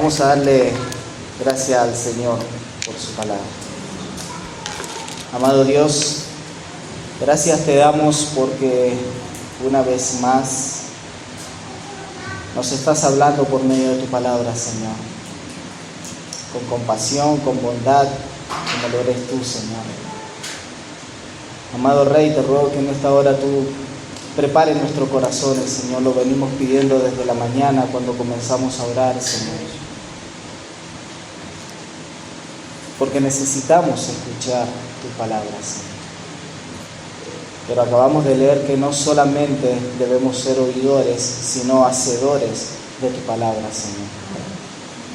Vamos a darle gracias al Señor por su palabra. Amado Dios, gracias te damos porque una vez más nos estás hablando por medio de tu palabra, Señor. Con compasión, con bondad, como lo eres tú, Señor. Amado Rey, te ruego que en esta hora tú prepares nuestros corazones, Señor. Lo venimos pidiendo desde la mañana cuando comenzamos a orar, Señor. Porque necesitamos escuchar tu palabra, Señor. Pero acabamos de leer que no solamente debemos ser oidores, sino hacedores de tu palabra, Señor.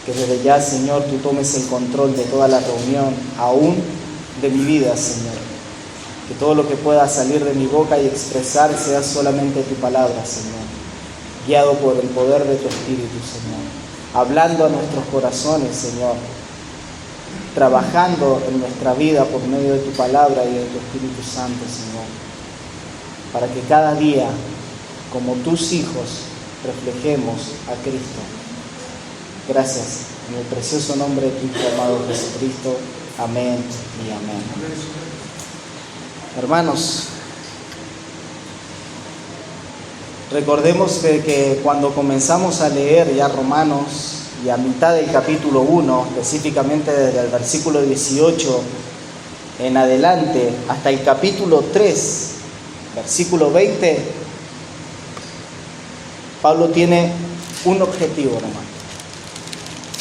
Que desde ya, Señor, tú tomes el control de toda la reunión, aún de mi vida, Señor. Que todo lo que pueda salir de mi boca y expresar sea solamente tu palabra, Señor. Guiado por el poder de tu Espíritu, Señor. Hablando a nuestros corazones, Señor. Trabajando en nuestra vida por medio de tu palabra y de tu Espíritu Santo, Señor. Para que cada día, como tus hijos, reflejemos a Cristo. Gracias. En el precioso nombre de tu Hijo amado Jesucristo. Amén y amén. Hermanos, recordemos que cuando comenzamos a leer ya Romanos y a mitad del capítulo 1, específicamente desde el versículo 18 en adelante hasta el capítulo 3, versículo 20, Pablo tiene un objetivo, hermano.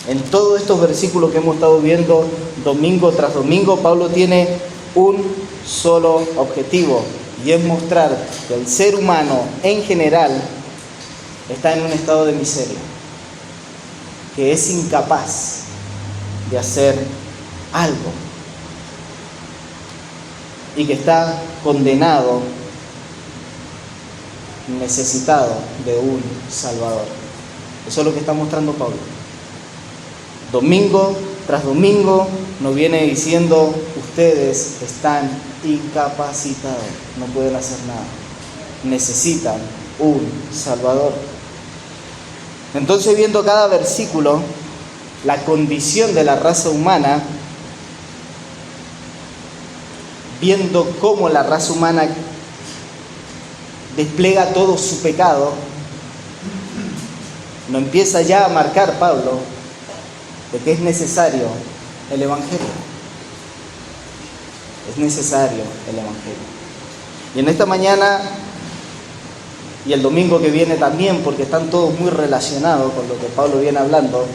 En todos estos versículos que hemos estado viendo domingo tras domingo, Pablo tiene un solo objetivo, y es mostrar que el ser humano en general está en un estado de miseria, que es incapaz de hacer algo y que está condenado, necesitado de un Salvador. Eso es lo que está mostrando Pablo. Domingo tras domingo nos viene diciendo: ustedes están incapacitados, no pueden hacer nada, necesitan un Salvador. Entonces, viendo cada versículo, la condición de la raza humana, viendo cómo la raza humana despliega todo su pecado, nos empieza ya a marcar Pablo de que es necesario el Evangelio. Es necesario el Evangelio. Y en esta mañana y el domingo que viene también, porque están todos muy relacionados con lo que Pablo viene hablando,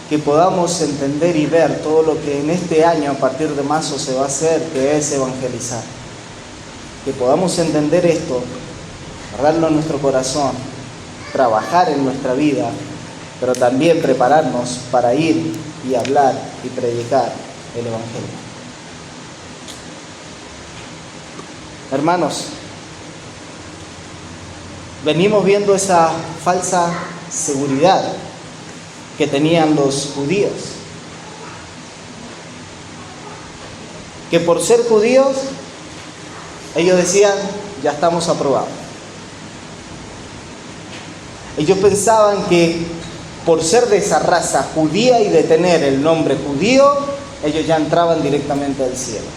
que podamos entender y ver todo lo que en este año, a partir de marzo, se va a hacer, que es evangelizar. Que podamos entender esto, guardarlo en nuestro corazón, trabajar en nuestra vida, pero también prepararnos para ir y hablar y predicar el Evangelio. Hermanos, venimos viendo esa falsa seguridad que tenían los judíos, que por ser judíos ellos decían: ya estamos aprobados. Ellos pensaban que por ser de esa raza judía y de tener el nombre judío, ellos ya entraban directamente al cielo.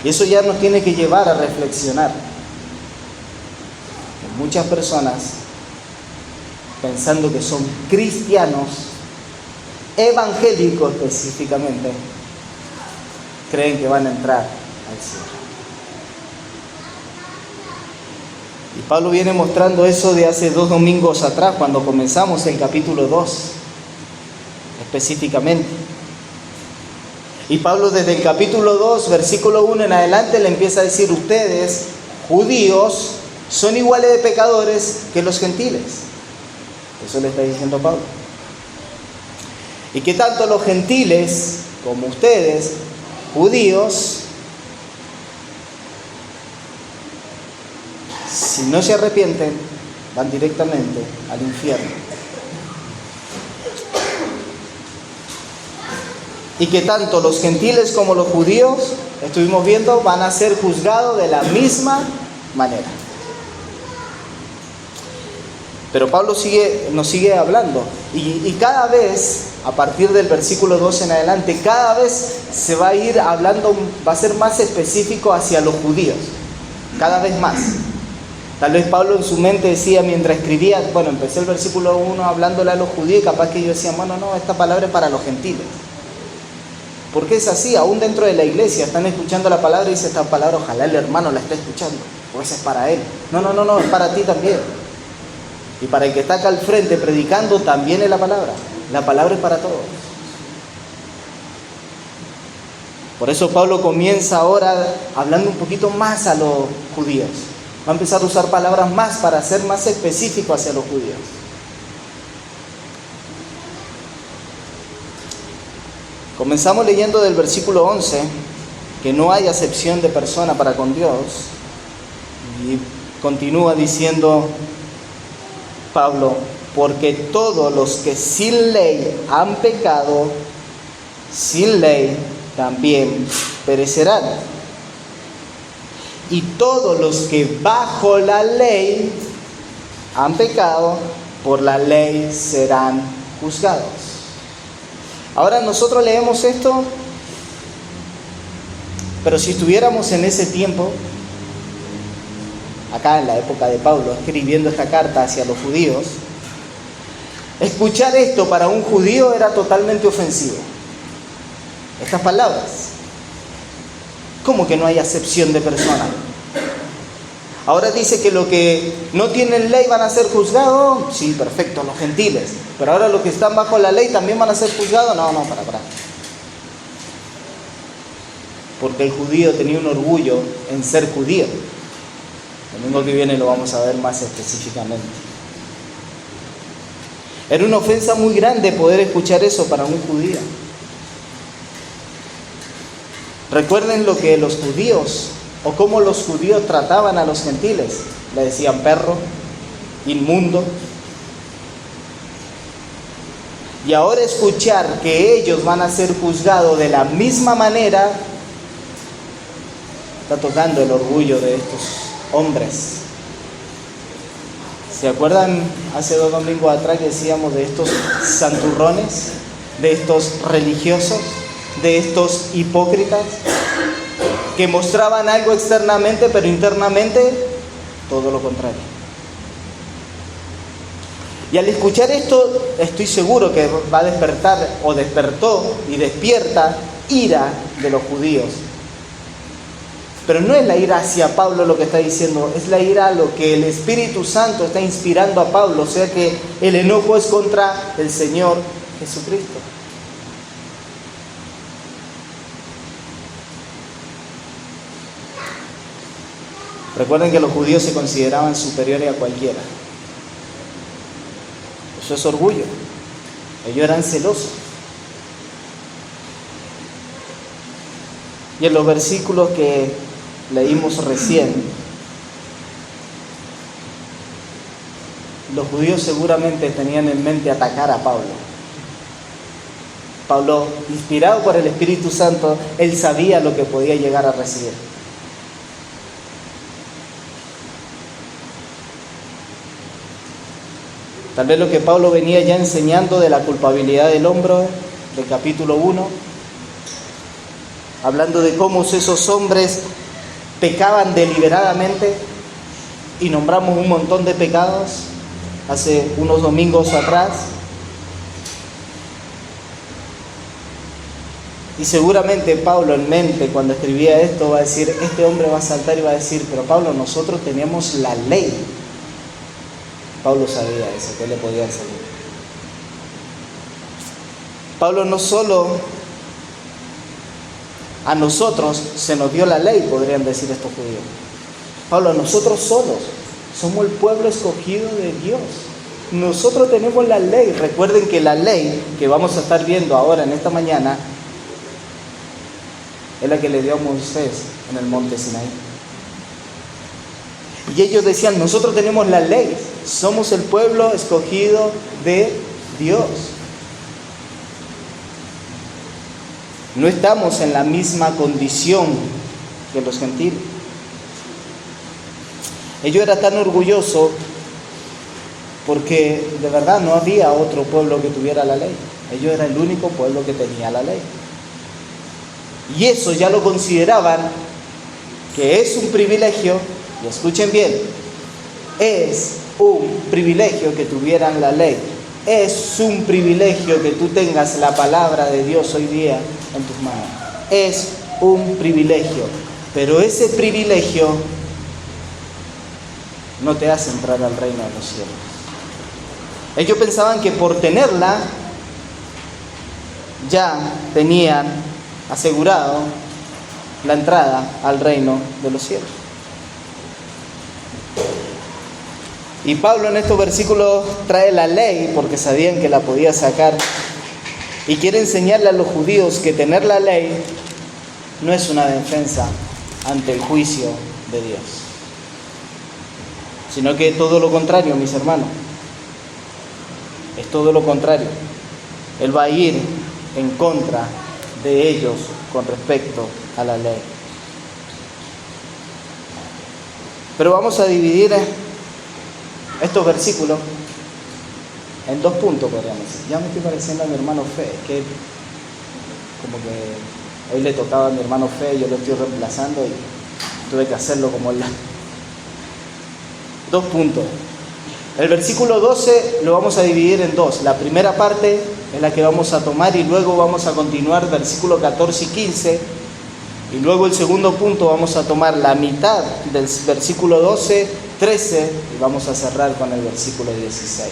Y eso ya nos tiene que llevar a reflexionar. Muchas personas, pensando que son cristianos, evangélicos específicamente, creen que van a entrar al cielo. Y Pablo viene mostrando eso de hace 2 domingos atrás, cuando comenzamos el capítulo 2, específicamente. Y Pablo desde el capítulo 2, versículo 1 en adelante, le empieza a decir: ustedes, judíos, son iguales de pecadores que los gentiles. Eso le está diciendo Pablo. Y que tanto los gentiles como ustedes, judíos, si no se arrepienten, van directamente al infierno. Y que tanto los gentiles como los judíos, estuvimos viendo, van a ser juzgados de la misma manera. Pero Pablo nos sigue hablando. Y cada vez, a partir del versículo 12 en adelante, cada vez se va a ir hablando, va a ser más específico hacia los judíos. Cada vez más. Tal vez Pablo en su mente decía mientras escribía, bueno, empecé el versículo 1 hablándole a los judíos y capaz que ellos decían, bueno, no, esta palabra es para los gentiles. Porque es así, aún dentro de la iglesia están escuchando la palabra y dice esta palabra, ojalá el hermano la esté escuchando, o esa es para él. No, es para ti también. Y para el que está acá al frente predicando también es la palabra es para todos. Por eso Pablo comienza ahora hablando un poquito más a los judíos. Va a empezar a usar palabras más para ser más específico hacia los judíos. Comenzamos leyendo del versículo 11, que no hay acepción de persona para con Dios. Y continúa diciendo Pablo, porque todos los que sin ley han pecado, sin ley también perecerán. Y todos los que bajo la ley han pecado, por la ley serán juzgados. Ahora nosotros leemos esto, pero si estuviéramos en ese tiempo, acá en la época de Pablo, escribiendo esta carta hacia los judíos, escuchar esto para un judío era totalmente ofensivo. Estas palabras. ¿Cómo que no hay acepción de persona? Ahora dice que los que no tienen ley van a ser juzgados. Sí, perfecto, los gentiles. Pero ahora los que están bajo la ley también van a ser juzgados. No, para. Porque el judío tenía un orgullo en ser judío. El domingo que viene lo vamos a ver más específicamente. Era una ofensa muy grande poder escuchar eso para un judío. Recuerden lo que los judíos, o cómo los judíos trataban a los gentiles. Le decían perro, inmundo. Y ahora escuchar que ellos van a ser juzgados de la misma manera, está tocando el orgullo de estos hombres. ¿Se acuerdan? Hace 2 domingos atrás decíamos de estos santurrones, de estos religiosos, de estos hipócritas que mostraban algo externamente, pero internamente todo lo contrario. Y al escuchar esto, estoy seguro que va a despertar, o despertó y despierta ira de los judíos. Pero no es la ira hacia Pablo lo que está diciendo, es la ira a lo que el Espíritu Santo está inspirando a Pablo, o sea que el enojo es contra el Señor Jesucristo. Recuerden que los judíos se consideraban superiores a cualquiera. Eso es orgullo. Ellos eran celosos. Y en los versículos que leímos recién, los judíos seguramente tenían en mente atacar a Pablo. Pablo, inspirado por el Espíritu Santo, él sabía lo que podía llegar a recibir. Tal vez lo que Pablo venía ya enseñando de la culpabilidad del hombre, del capítulo 1, hablando de cómo esos hombres pecaban deliberadamente, y nombramos un montón de pecados hace unos domingos atrás. Y seguramente Pablo en mente cuando escribía esto va a decir, este hombre va a saltar y va a decir, pero Pablo, nosotros teníamos la ley. Pablo sabía eso, que le podía enseñar. Pablo no solo a nosotros se nos dio la ley, podrían decir estos judíos. Pablo, nosotros solos somos el pueblo escogido de Dios. Nosotros tenemos la ley. Recuerden que la ley que vamos a estar viendo ahora en esta mañana es la que le dio a Moisés en el monte Sinaí. Y ellos decían, nosotros tenemos la ley, somos el pueblo escogido de Dios. No estamos en la misma condición que los gentiles. Ellos eran tan orgullosos porque de verdad no había otro pueblo que tuviera la ley. Ellos eran el único pueblo que tenía la ley. Y eso ya lo consideraban que es un privilegio, y escuchen bien, es un privilegio que tuvieran la ley. Es un privilegio que tú tengas la palabra de Dios hoy día en tus manos. Es un privilegio, pero ese privilegio no te hace entrar al reino de los cielos. Ellos pensaban que por tenerla ya tenían asegurado la entrada al reino de los cielos. Y Pablo en estos versículos trae la ley porque sabían que la podía sacar y quiere enseñarle a los judíos que tener la ley no es una defensa ante el juicio de Dios, sino que es todo lo contrario, mis hermanos. Es todo lo contrario. Él va a ir en contra de ellos con respecto a la ley. Pero vamos a dividir estos versículos en dos puntos, podríamos decir. Ya me estoy pareciendo a mi hermano Fe, que como que hoy le tocaba a mi hermano Fe, yo lo estoy reemplazando y tuve que hacerlo como él. Dos puntos. El versículo 12 lo vamos a dividir en dos. La primera parte es la que vamos a tomar y luego vamos a continuar versículo 14 y 15. Y luego el segundo punto vamos a tomar la mitad del versículo 12, 13 y vamos a cerrar con el versículo 16.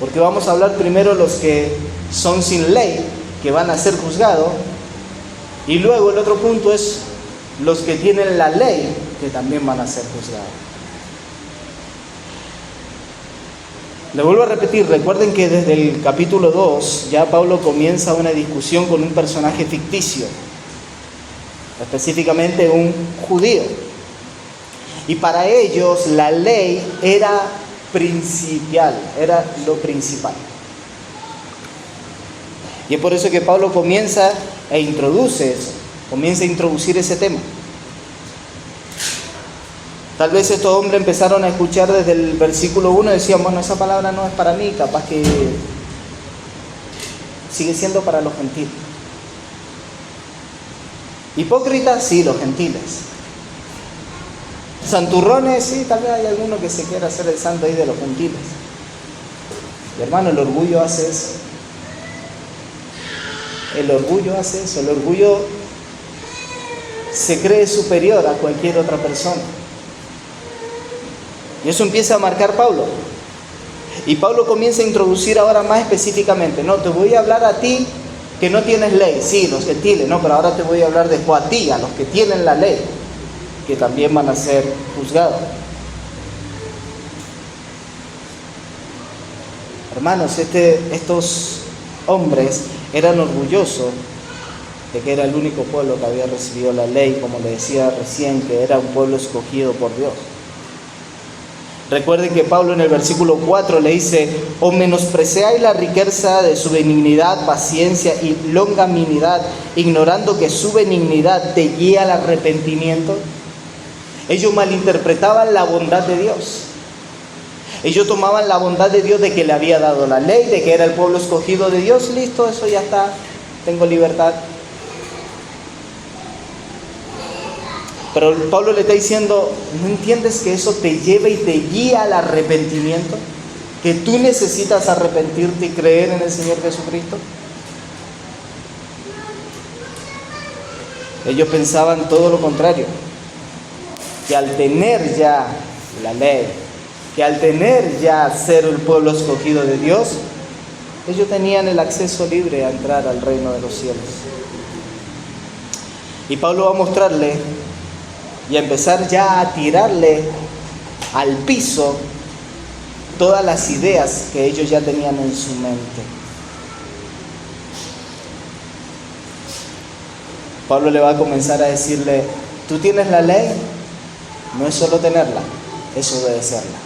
Porque vamos a hablar primero los que son sin ley, que van a ser juzgados. Y luego el otro punto es los que tienen la ley, que también van a ser juzgados. Le vuelvo a repetir, recuerden que desde el capítulo 2 ya Pablo comienza una discusión con un personaje ficticio, específicamente un judío. Y para ellos la ley era principal, era lo principal. Y es por eso que Pablo comienza e introduce eso, comienza a introducir ese tema. Tal vez estos hombres empezaron a escuchar desde el versículo 1 y decían, bueno, esa palabra no es para mí, capaz que sigue siendo para los gentiles. Hipócritas, sí, los gentiles. Santurrones, sí, tal vez hay alguno que se quiera hacer el santo ahí de los gentiles. Y hermano, el orgullo hace eso. El orgullo hace eso. El orgullo se cree superior a cualquier otra persona. Y eso empieza a marcar Pablo. Y Pablo comienza a introducir ahora más específicamente. No, te voy a hablar a ti que no tienes ley. Sí, los gentiles, no, pero ahora te voy a hablar después a ti, a los que tienen la ley, que también van a ser juzgados. Hermanos, estos hombres eran orgullosos de que era el único pueblo que había recibido la ley, como le decía recién, que era un pueblo escogido por Dios. Recuerden que Pablo en el versículo 4 le dice, o menospreciáis la riqueza de su benignidad, paciencia y longanimidad, ignorando que su benignidad te guía al arrepentimiento. Ellos malinterpretaban la bondad de Dios. Ellos tomaban la bondad de Dios de que le había dado la ley, de que era el pueblo escogido de Dios. Listo, eso ya está, tengo libertad. Pero Pablo le está diciendo, ¿no entiendes que eso te lleva y te guía al arrepentimiento? ¿Que tú necesitas arrepentirte y creer en el Señor Jesucristo? Ellos pensaban todo lo contrario, que al tener ya la ley, que al tener ya ser el pueblo escogido de Dios, ellos tenían el acceso libre a entrar al reino de los cielos. Y Pablo va a mostrarle y a empezar ya a tirarle al piso todas las ideas que ellos ya tenían en su mente. Pablo le va a comenzar a decirle, tú tienes la ley, no es solo tenerla, es obedecerla.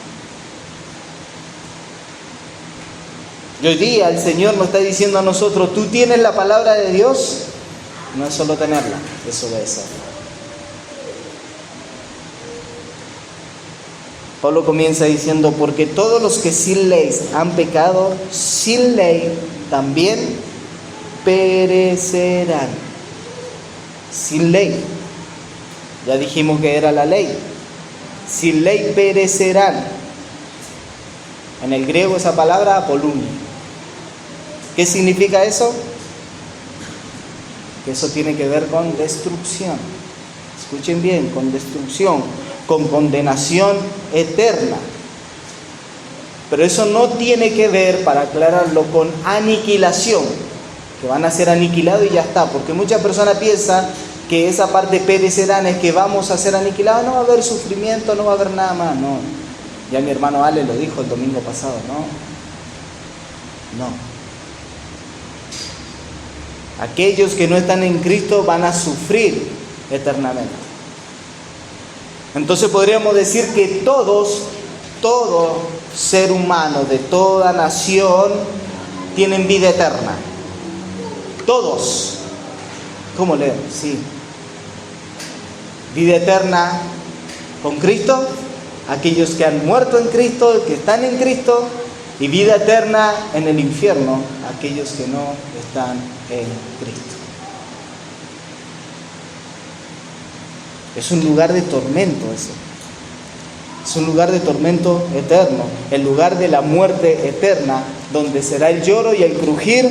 Y hoy día el Señor nos está diciendo a nosotros, tú tienes la palabra de Dios, no es solo tenerla, es obedecerla. Pablo comienza diciendo, porque todos los que sin ley han pecado, sin ley también perecerán. Sin ley. Ya dijimos que era la ley. Sin ley perecerán. En el griego esa palabra apolumia. ¿Qué significa eso? Que eso tiene que ver con destrucción. Escuchen bien, con destrucción, con condenación eterna. Pero eso no tiene que ver, para aclararlo, con aniquilación, que van a ser aniquilados y ya está, porque muchas personas piensan que esa parte perecerán es que vamos a ser aniquilados, no va a haber sufrimiento, no va a haber nada más, no. Ya mi hermano Ale lo dijo el domingo pasado, no. Aquellos que no están en Cristo van a sufrir eternamente. Entonces podríamos decir que todo ser humano de toda nación tienen vida eterna. Todos. ¿Cómo leer? Sí. Vida eterna con Cristo, aquellos que han muerto en Cristo, que están en Cristo, y vida eterna en el infierno, aquellos que no están en Cristo. Es un lugar de tormento eso. Es un lugar de tormento eterno, el lugar de la muerte eterna, donde será el lloro y el crujir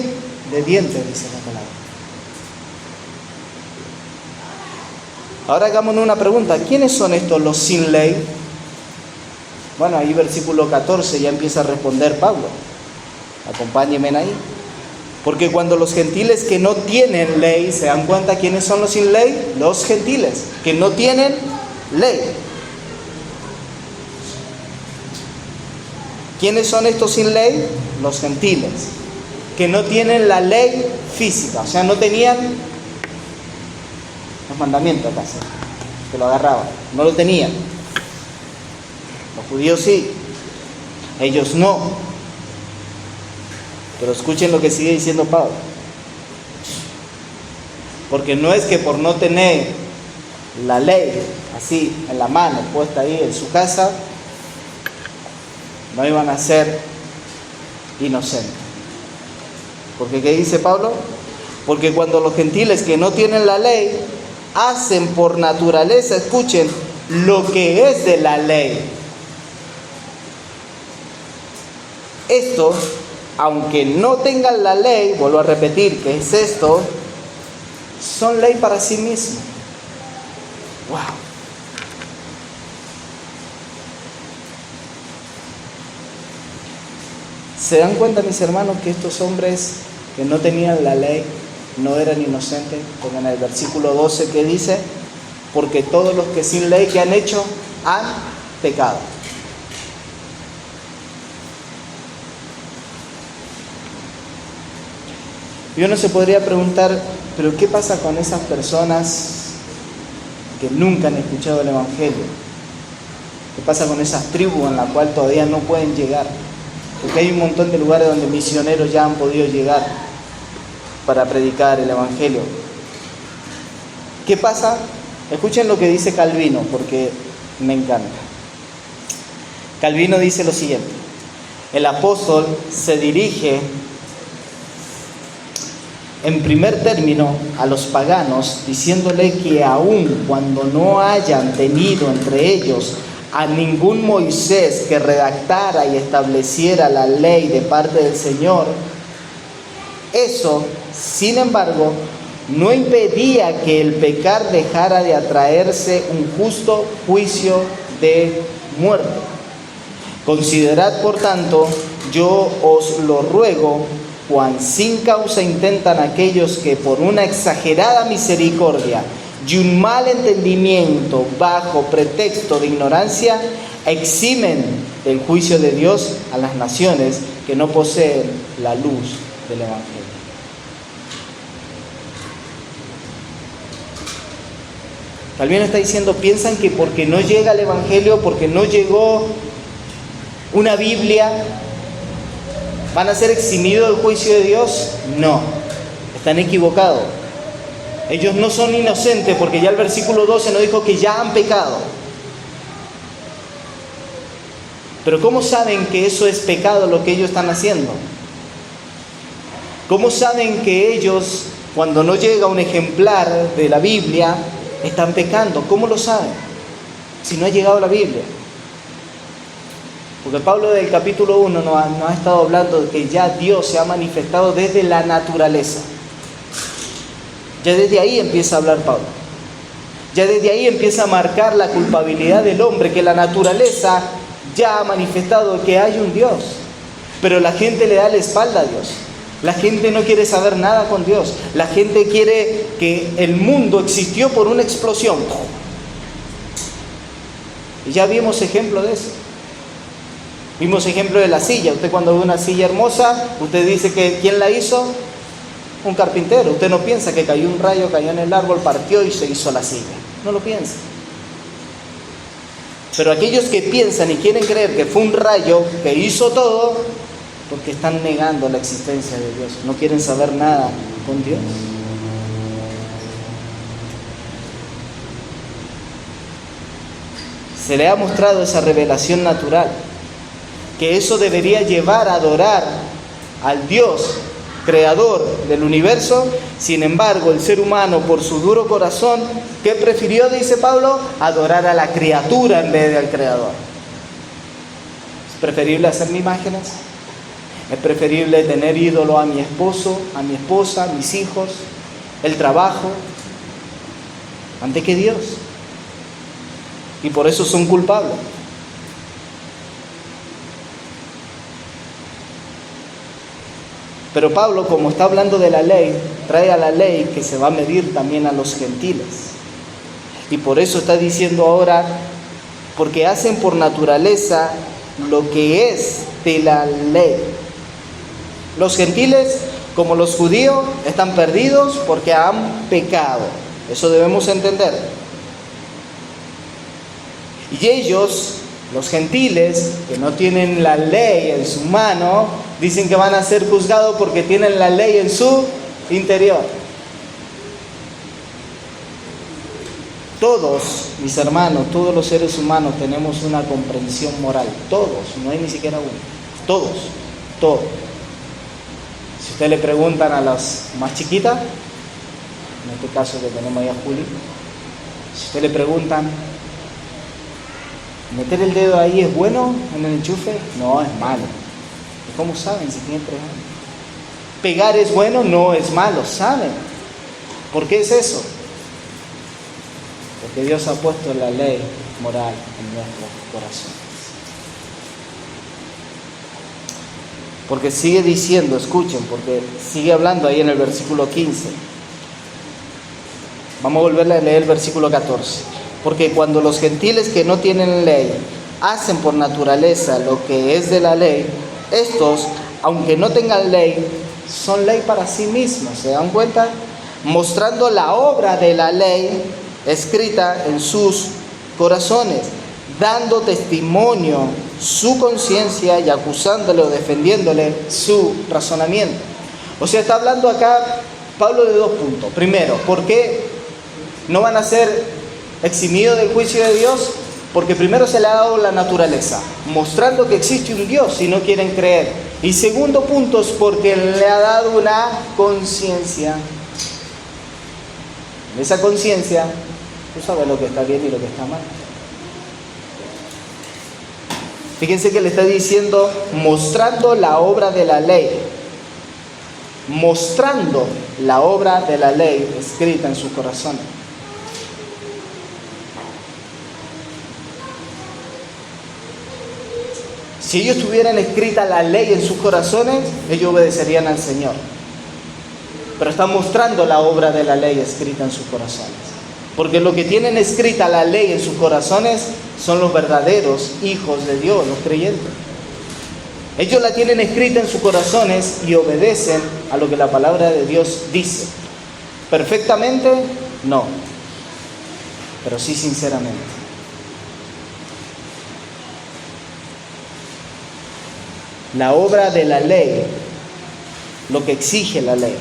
de dientes, dice la palabra. Ahora hagámonos una pregunta. ¿Quiénes son estos los sin ley? Bueno, ahí versículo 14 ya empieza a responder Pablo. Acompáñenme ahí. Porque cuando los gentiles que no tienen ley, ¿se dan cuenta quiénes son los sin ley? Los gentiles que no tienen ley. ¿Quiénes son estos sin ley? Los gentiles que no tienen la ley física, o sea, no tenían los mandamientos acaso, que lo agarraban, no lo tenían. Los judíos sí, ellos no. Pero escuchen lo que sigue diciendo Pablo. Porque no es que por no tener la ley así en la mano, puesta ahí en su casa, no iban a ser inocentes. Porque ¿qué dice Pablo? Porque cuando los gentiles que no tienen la ley hacen por naturaleza, escuchen, lo que es de la ley, estos, aunque no tengan la ley, vuelvo a repetir, ¿qué es esto? Son ley para sí mismos. ¡Wow! ¿Se dan cuenta, mis hermanos, que estos hombres que no tenían la ley no eran inocentes? Porque en el versículo 12 que dice, porque todos los que sin ley que han hecho han pecado. Y uno se podría preguntar, ¿pero qué pasa con esas personas que nunca han escuchado el Evangelio? ¿Qué pasa con esas tribus en las cuales todavía no pueden llegar? Porque hay un montón de lugares donde misioneros ya han podido llegar para predicar el Evangelio. ¿Qué pasa? Escuchen lo que dice Calvino, porque me encanta. Calvino dice lo siguiente: el apóstol se dirige en primer término a los paganos, diciéndole que aun cuando no hayan tenido entre ellos a ningún Moisés que redactara y estableciera la ley de parte del Señor, eso, sin embargo, no impedía que el pecar dejara de atraerse un justo juicio de muerte. Considerad, por tanto, yo os lo ruego, cuán sin causa intentan aquellos que por una exagerada misericordia y un mal entendimiento bajo pretexto de ignorancia eximen del juicio de Dios a las naciones que no poseen la luz del Evangelio. Calvino está diciendo, piensan que porque no llega el Evangelio, porque no llegó una Biblia, ¿van a ser eximidos del juicio de Dios? No, están equivocados. Ellos no son inocentes porque ya el versículo 12 nos dijo que ya han pecado. Pero ¿cómo saben que eso es pecado lo que ellos están haciendo? ¿Cómo saben que ellos, cuando no llega un ejemplar de la Biblia, están pecando? ¿Cómo lo saben? Si no ha llegado la Biblia. Porque Pablo del capítulo 1 nos ha estado hablando de que ya Dios se ha manifestado desde la naturaleza. Ya desde ahí empieza a hablar Pablo. Ya desde ahí empieza a marcar la culpabilidad del hombre, que la naturaleza ya ha manifestado que hay un Dios. Pero la gente le da la espalda a Dios. La gente no quiere saber nada con Dios. La gente quiere que el mundo existió por una explosión. Y ya vimos ejemplo de eso. Vimos ejemplo de la silla. Usted cuando ve una silla hermosa, usted dice que ¿quién la hizo? Un carpintero. Usted no piensa que cayó un rayo, cayó en el árbol, partió y se hizo la silla. No lo piensa. Pero aquellos que piensan y quieren creer que fue un rayo que hizo todo, porque están negando la existencia de Dios. No quieren saber nada con Dios. Se le ha mostrado esa revelación natural, que eso debería llevar a adorar al Dios creador del universo. Sin embargo, el ser humano, por su duro corazón, ¿qué prefirió? Dice Pablo, adorar a la criatura en vez del creador. ¿Es preferible hacerme imágenes? ¿Es preferible tener ídolo a mi esposo, a mi esposa, a mis hijos, el trabajo, antes que Dios? Y por eso son culpables. Pero Pablo, como está hablando de la ley, trae a la ley que se va a medir también a los gentiles. Y por eso está diciendo ahora, porque hacen por naturaleza lo que es de la ley. Los gentiles, como los judíos, están perdidos porque han pecado. Eso debemos entender. Y ellos, los gentiles, que no tienen la ley en su mano, dicen que van a ser juzgados porque tienen la ley en su interior. Todos, mis hermanos, todos los seres humanos tenemos una comprensión moral. Todos, no hay ni siquiera uno. Todos. Si usted le preguntan a las más chiquitas, en este caso que tenemos ahí a Juli, si usted le preguntan, ¿meter el dedo ahí es bueno en el enchufe? No, es malo. ¿Y cómo saben si tienen 3 años? ¿Pegar es bueno? No, es malo, saben. ¿Por qué es eso? Porque Dios ha puesto la ley moral en nuestros corazones. Porque sigue diciendo, escuchen, porque sigue hablando ahí en el versículo 15. Vamos a volver a leer el versículo 14. Porque cuando los gentiles que no tienen ley hacen por naturaleza lo que es de la ley, estos, aunque no tengan ley, son ley para sí mismos. ¿Se dan cuenta? Mostrando la obra de la ley escrita en sus corazones, dando testimonio su conciencia y acusándole o defendiéndole su razonamiento. O sea, está hablando acá Pablo de 2 puntos. Primero, ¿por qué no van a ser eximidos del juicio de Dios? Porque primero se le ha dado la naturaleza, mostrando que existe un Dios si no quieren creer. Y segundo punto es porque le ha dado una conciencia. En esa conciencia, tú sabes lo que está bien y lo que está mal. Fíjense que le está diciendo, mostrando la obra de la ley. Mostrando la obra de la ley escrita en sus corazones. Si ellos tuvieran escrita la ley en sus corazones, ellos obedecerían al Señor. Pero están mostrando la obra de la ley escrita en sus corazones. Porque lo que tienen escrita la ley en sus corazones son los verdaderos hijos de Dios, los creyentes. Ellos la tienen escrita en sus corazones y obedecen a lo que la palabra de Dios dice. ¿Perfectamente? No. Pero sí sinceramente. La obra de la ley, lo que exige la ley,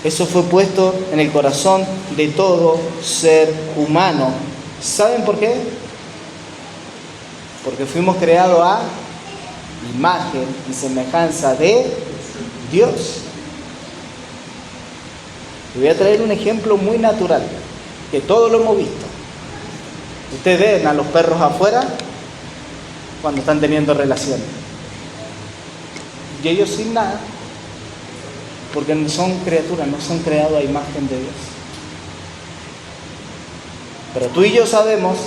eso fue puesto en el corazón de todo ser humano. ¿Saben por qué? Porque fuimos creados a imagen y semejanza de Dios. Y voy a traer un ejemplo muy natural, que todos lo hemos visto. Ustedes ven a los perros afuera cuando están teniendo relaciones. Y ellos sin nada, porque no son criaturas, no son creados a imagen de Dios. Pero tú y yo sabemos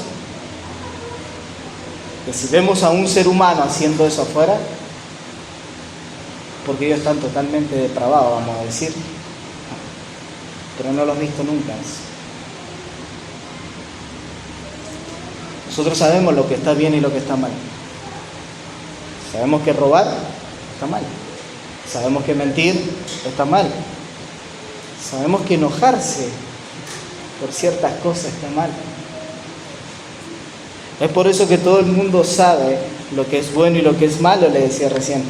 que si vemos a un ser humano haciendo eso afuera, porque ellos están totalmente depravados, vamos a decir, pero no lo has visto nunca eso. Nosotros sabemos lo que está bien y lo que está mal. Sabemos que robar está mal. Sabemos que mentir está mal. Sabemos que enojarse por ciertas cosas está mal. Es por eso que todo el mundo sabe lo que es bueno y lo que es malo, le decía recién.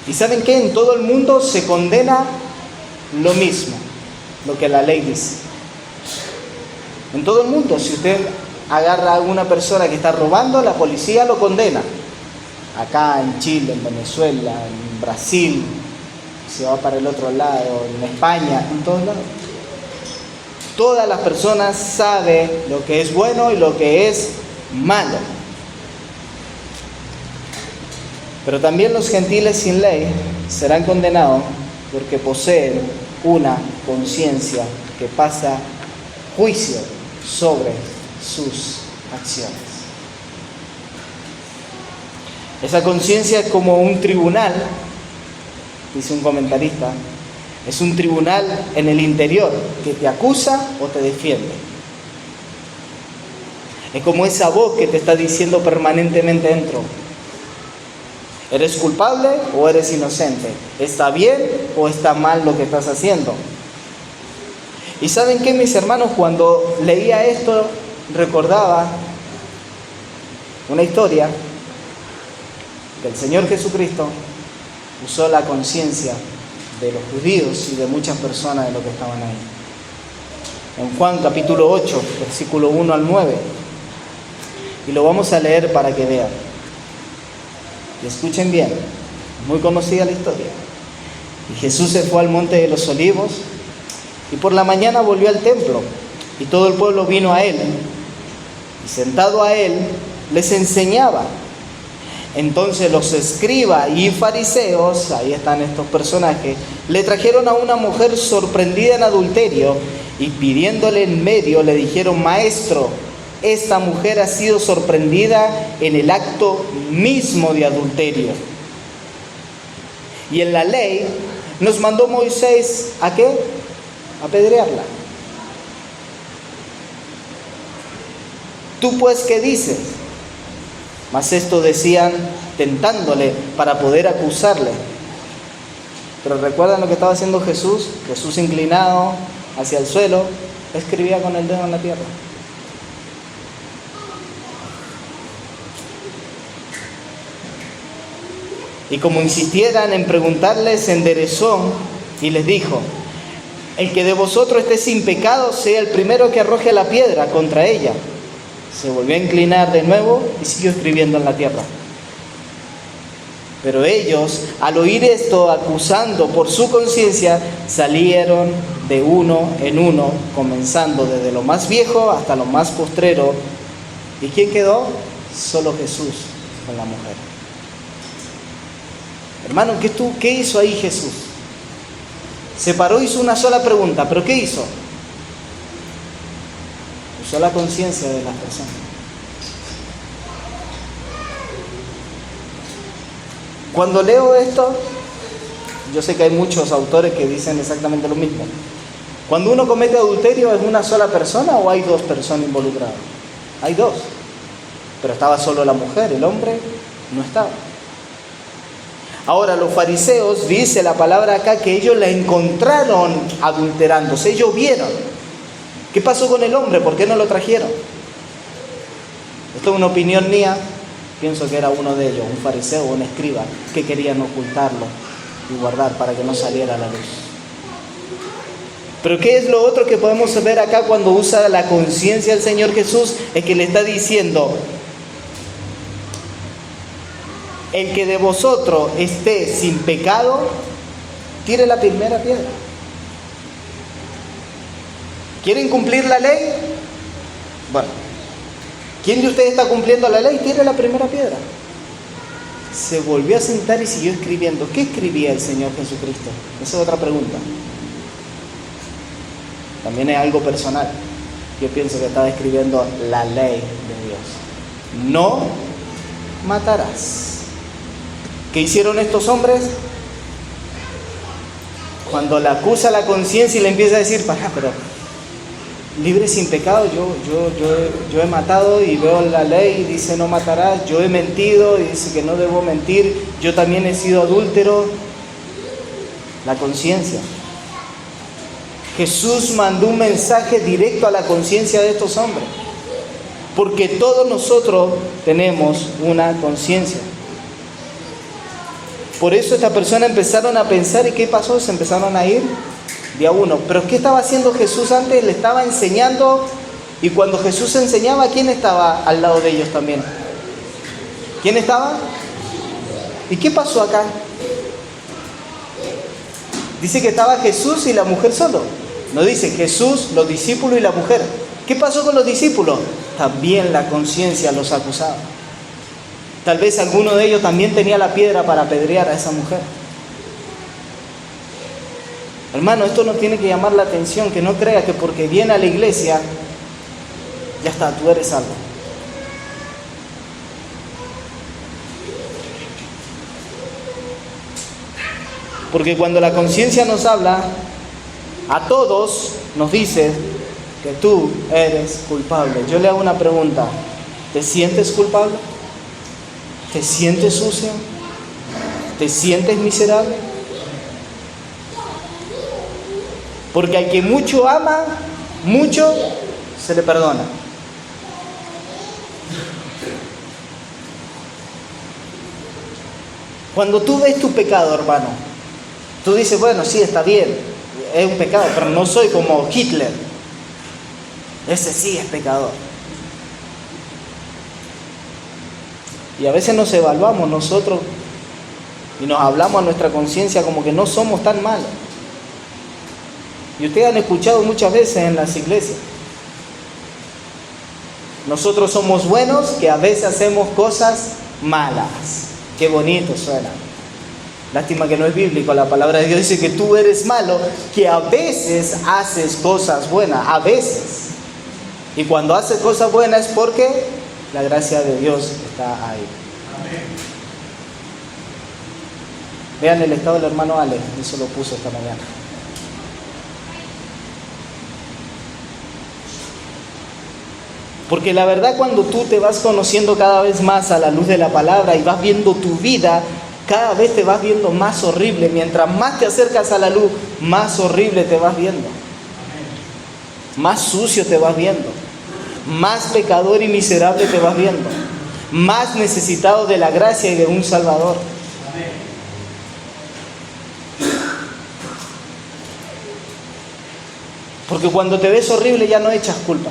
¿Y saben qué? En todo el mundo se condena lo mismo, lo que la ley dice. En todo el mundo, si usted agarra a una persona que está robando, la policía lo condena. Acá en Chile, en Venezuela, en Brasil, si va para el otro lado, en España, en todos lados. Todas las personas saben lo que es bueno y lo que es malo. Pero también los gentiles sin ley serán condenados porque poseen una conciencia que pasa juicio sobre sus acciones. Esa conciencia es como un tribunal, dice un comentarista, es un tribunal en el interior que te acusa o te defiende. Es como esa voz que te está diciendo permanentemente dentro: ¿eres culpable o eres inocente? ¿Está bien o está mal lo que estás haciendo? Y ¿saben qué, mis hermanos? Cuando leía esto, recordaba una historia que el Señor Jesucristo usó la conciencia de los judíos y de muchas personas de los que estaban ahí. En Juan capítulo 8, versículo 1 al 9. Y lo vamos a leer para que vean. Y escuchen bien, muy conocida la historia. Y Jesús se fue al monte de los olivos, y por la mañana volvió al templo, y todo el pueblo vino a él, y sentado a él, les enseñaba. Entonces los escribas y fariseos, ahí están estos personajes, le trajeron a una mujer sorprendida en adulterio, y pidiéndole en medio, le dijeron: Maestro, esta mujer ha sido sorprendida en el acto mismo de adulterio. Y en la ley nos mandó Moisés, ¿a qué? A apedrearla. ¿Tú pues qué dices? Mas esto decían tentándole para poder acusarle. Pero ¿recuerdan lo que estaba haciendo Jesús? Jesús inclinado hacia el suelo, escribía con el dedo en la tierra. Y como insistieran en preguntarle, se enderezó y les dijo: el que de vosotros esté sin pecado sea el primero que arroje la piedra contra ella. Se volvió a inclinar de nuevo y siguió escribiendo en la tierra. Pero ellos, al oír esto, acusando por su conciencia, salieron de uno en uno, comenzando desde lo más viejo hasta lo más postrero. ¿Y quién quedó? Solo Jesús con la mujer. Hermano, ¿qué hizo ahí Jesús? Se paró, hizo una sola pregunta, ¿pero qué hizo? Usó la conciencia de las personas. Cuando leo esto, yo sé que hay muchos autores que dicen exactamente lo mismo. Cuando uno comete adulterio, ¿es una sola persona o hay dos personas involucradas? Hay dos. Pero estaba solo la mujer, el hombre no estaba. Ahora, los fariseos, dice la palabra acá, que ellos la encontraron adulterándose. Ellos vieron. ¿Qué pasó con el hombre? ¿Por qué no lo trajeron? Esto es una opinión mía. Pienso que era uno de ellos, un fariseo o un escriba, que querían ocultarlo y guardar para que no saliera a la luz. Pero ¿qué es lo otro que podemos ver acá cuando usa la conciencia del Señor Jesús? Es que le está diciendo: El que de vosotros esté sin pecado, tire la primera piedra. ¿Quieren cumplir la ley? Bueno, ¿quién de ustedes está cumpliendo la ley? Tire la primera piedra. Se volvió a sentar y siguió escribiendo. ¿Qué escribía el Señor Jesucristo? Esa es otra pregunta. También es algo personal. Yo pienso que estaba escribiendo la ley de Dios. No matarás. ¿Qué hicieron estos hombres? Cuando le acusa la conciencia y le empieza a decir, pero libre sin pecado, yo he matado y veo la ley y dice no matarás, yo he mentido y dice que no debo mentir, yo también he sido adúltero. La conciencia. Jesús mandó un mensaje directo a la conciencia de estos hombres, porque todos nosotros tenemos una conciencia. Por eso estas personas empezaron a pensar, ¿y qué pasó? Se empezaron a ir de a uno. Pero ¿qué estaba haciendo Jesús antes? Le estaba enseñando, y cuando Jesús enseñaba, ¿quién estaba al lado de ellos también? ¿Quién estaba? ¿Y qué pasó acá? Dice que estaba Jesús y la mujer solo. No dice Jesús, los discípulos y la mujer. ¿Qué pasó con los discípulos? También la conciencia los acusaba. Tal vez alguno de ellos también tenía la piedra para apedrear a esa mujer. Hermano, esto nos tiene que llamar la atención, que no crea que porque viene a la iglesia, ya está, tú eres salvo. Porque cuando la conciencia nos habla, a todos nos dice que tú eres culpable. Yo le hago una pregunta, ¿te sientes culpable? ¿Te sientes sucio? ¿Te sientes miserable? Porque al que mucho ama, mucho se le perdona. Cuando tú ves tu pecado, hermano, tú dices, bueno, sí, está bien, es un pecado, pero no soy como Hitler. Ese sí es pecador. Y a veces nos evaluamos nosotros y nos hablamos a nuestra conciencia como que no somos tan malos. Y ustedes han escuchado muchas veces en las iglesias, nosotros somos buenos que a veces hacemos cosas malas. Qué bonito suena. Lástima que no es bíblico, la palabra de Dios dice que tú eres malo, que a veces haces cosas buenas, a veces. Y cuando haces cosas buenas es porque la gracia de Dios está ahí. Amén. Vean el estado del hermano Ale, eso lo puso esta mañana. Porque la verdad, cuando tú te vas conociendo cada vez más a la luz de la palabra y vas viendo tu vida, cada vez te vas viendo más horrible. Mientras más te acercas a la luz, más horrible te vas viendo. Más sucio te vas viendo. Más pecador y miserable te vas viendo. Más necesitado de la gracia y de un Salvador. Porque cuando te ves horrible ya no echas culpa.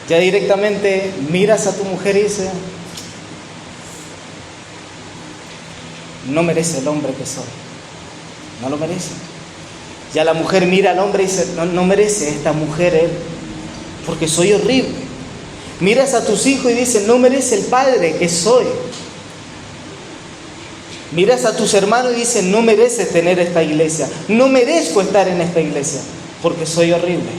Ya directamente miras a tu mujer y dices, no merece el hombre que soy. No lo merece. Ya la mujer mira al hombre y dice, no merece esta mujer él, porque soy horrible. Miras a tus hijos y dices, no merece el padre que soy. Miras a tus hermanos y dices, no mereces tener esta iglesia. No merezco estar en esta iglesia, porque soy horrible.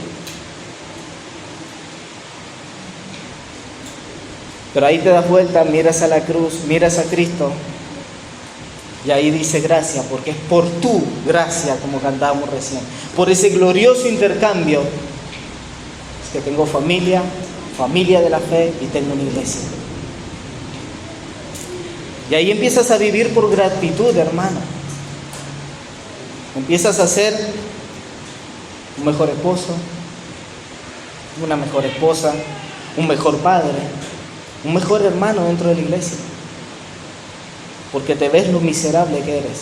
Pero ahí te das vuelta, miras a la cruz, miras a Cristo. Y ahí dice gracias, porque es por tu gracia, como cantábamos recién. Por ese glorioso intercambio, es que tengo familia de la fe y tengo una iglesia. Y ahí empiezas a vivir por gratitud, hermano. Empiezas a ser un mejor esposo, una mejor esposa, un mejor padre, un mejor hermano dentro de la iglesia. Porque te ves lo miserable que eres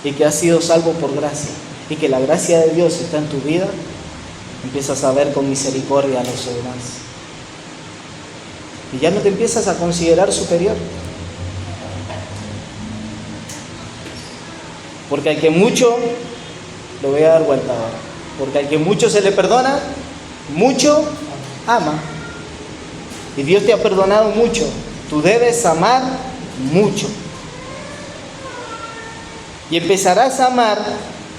y que has sido salvo por gracia. Y que la gracia de Dios está en tu vida, empiezas a ver con misericordia a los demás. Y ya no te empiezas a considerar superior. Porque al que mucho, lo voy a dar vuelta ahora, porque al que mucho se le perdona, mucho ama. Y Dios te ha perdonado mucho. Tú debes amar mucho. Y empezarás a amar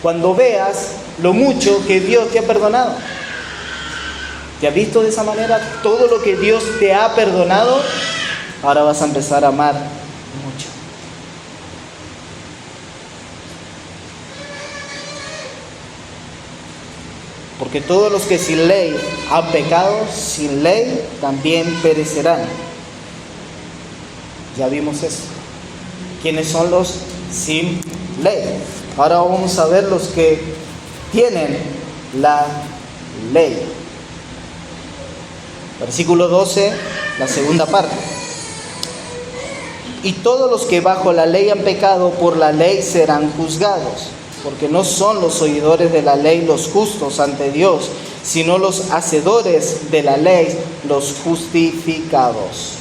cuando veas lo mucho que Dios te ha perdonado. ¿Te has visto de esa manera? Todo lo que Dios te ha perdonado, ahora vas a empezar a amar mucho. Porque todos los que sin ley han pecado, sin ley también perecerán. Ya vimos eso. ¿Quiénes son los sin ley? Ahora vamos a ver los que tienen la ley. Versículo 12, la segunda parte. Y todos los que bajo la ley han pecado, por la ley serán juzgados. Porque no son los oidores de la ley los justos ante Dios, sino los hacedores de la ley los justificados.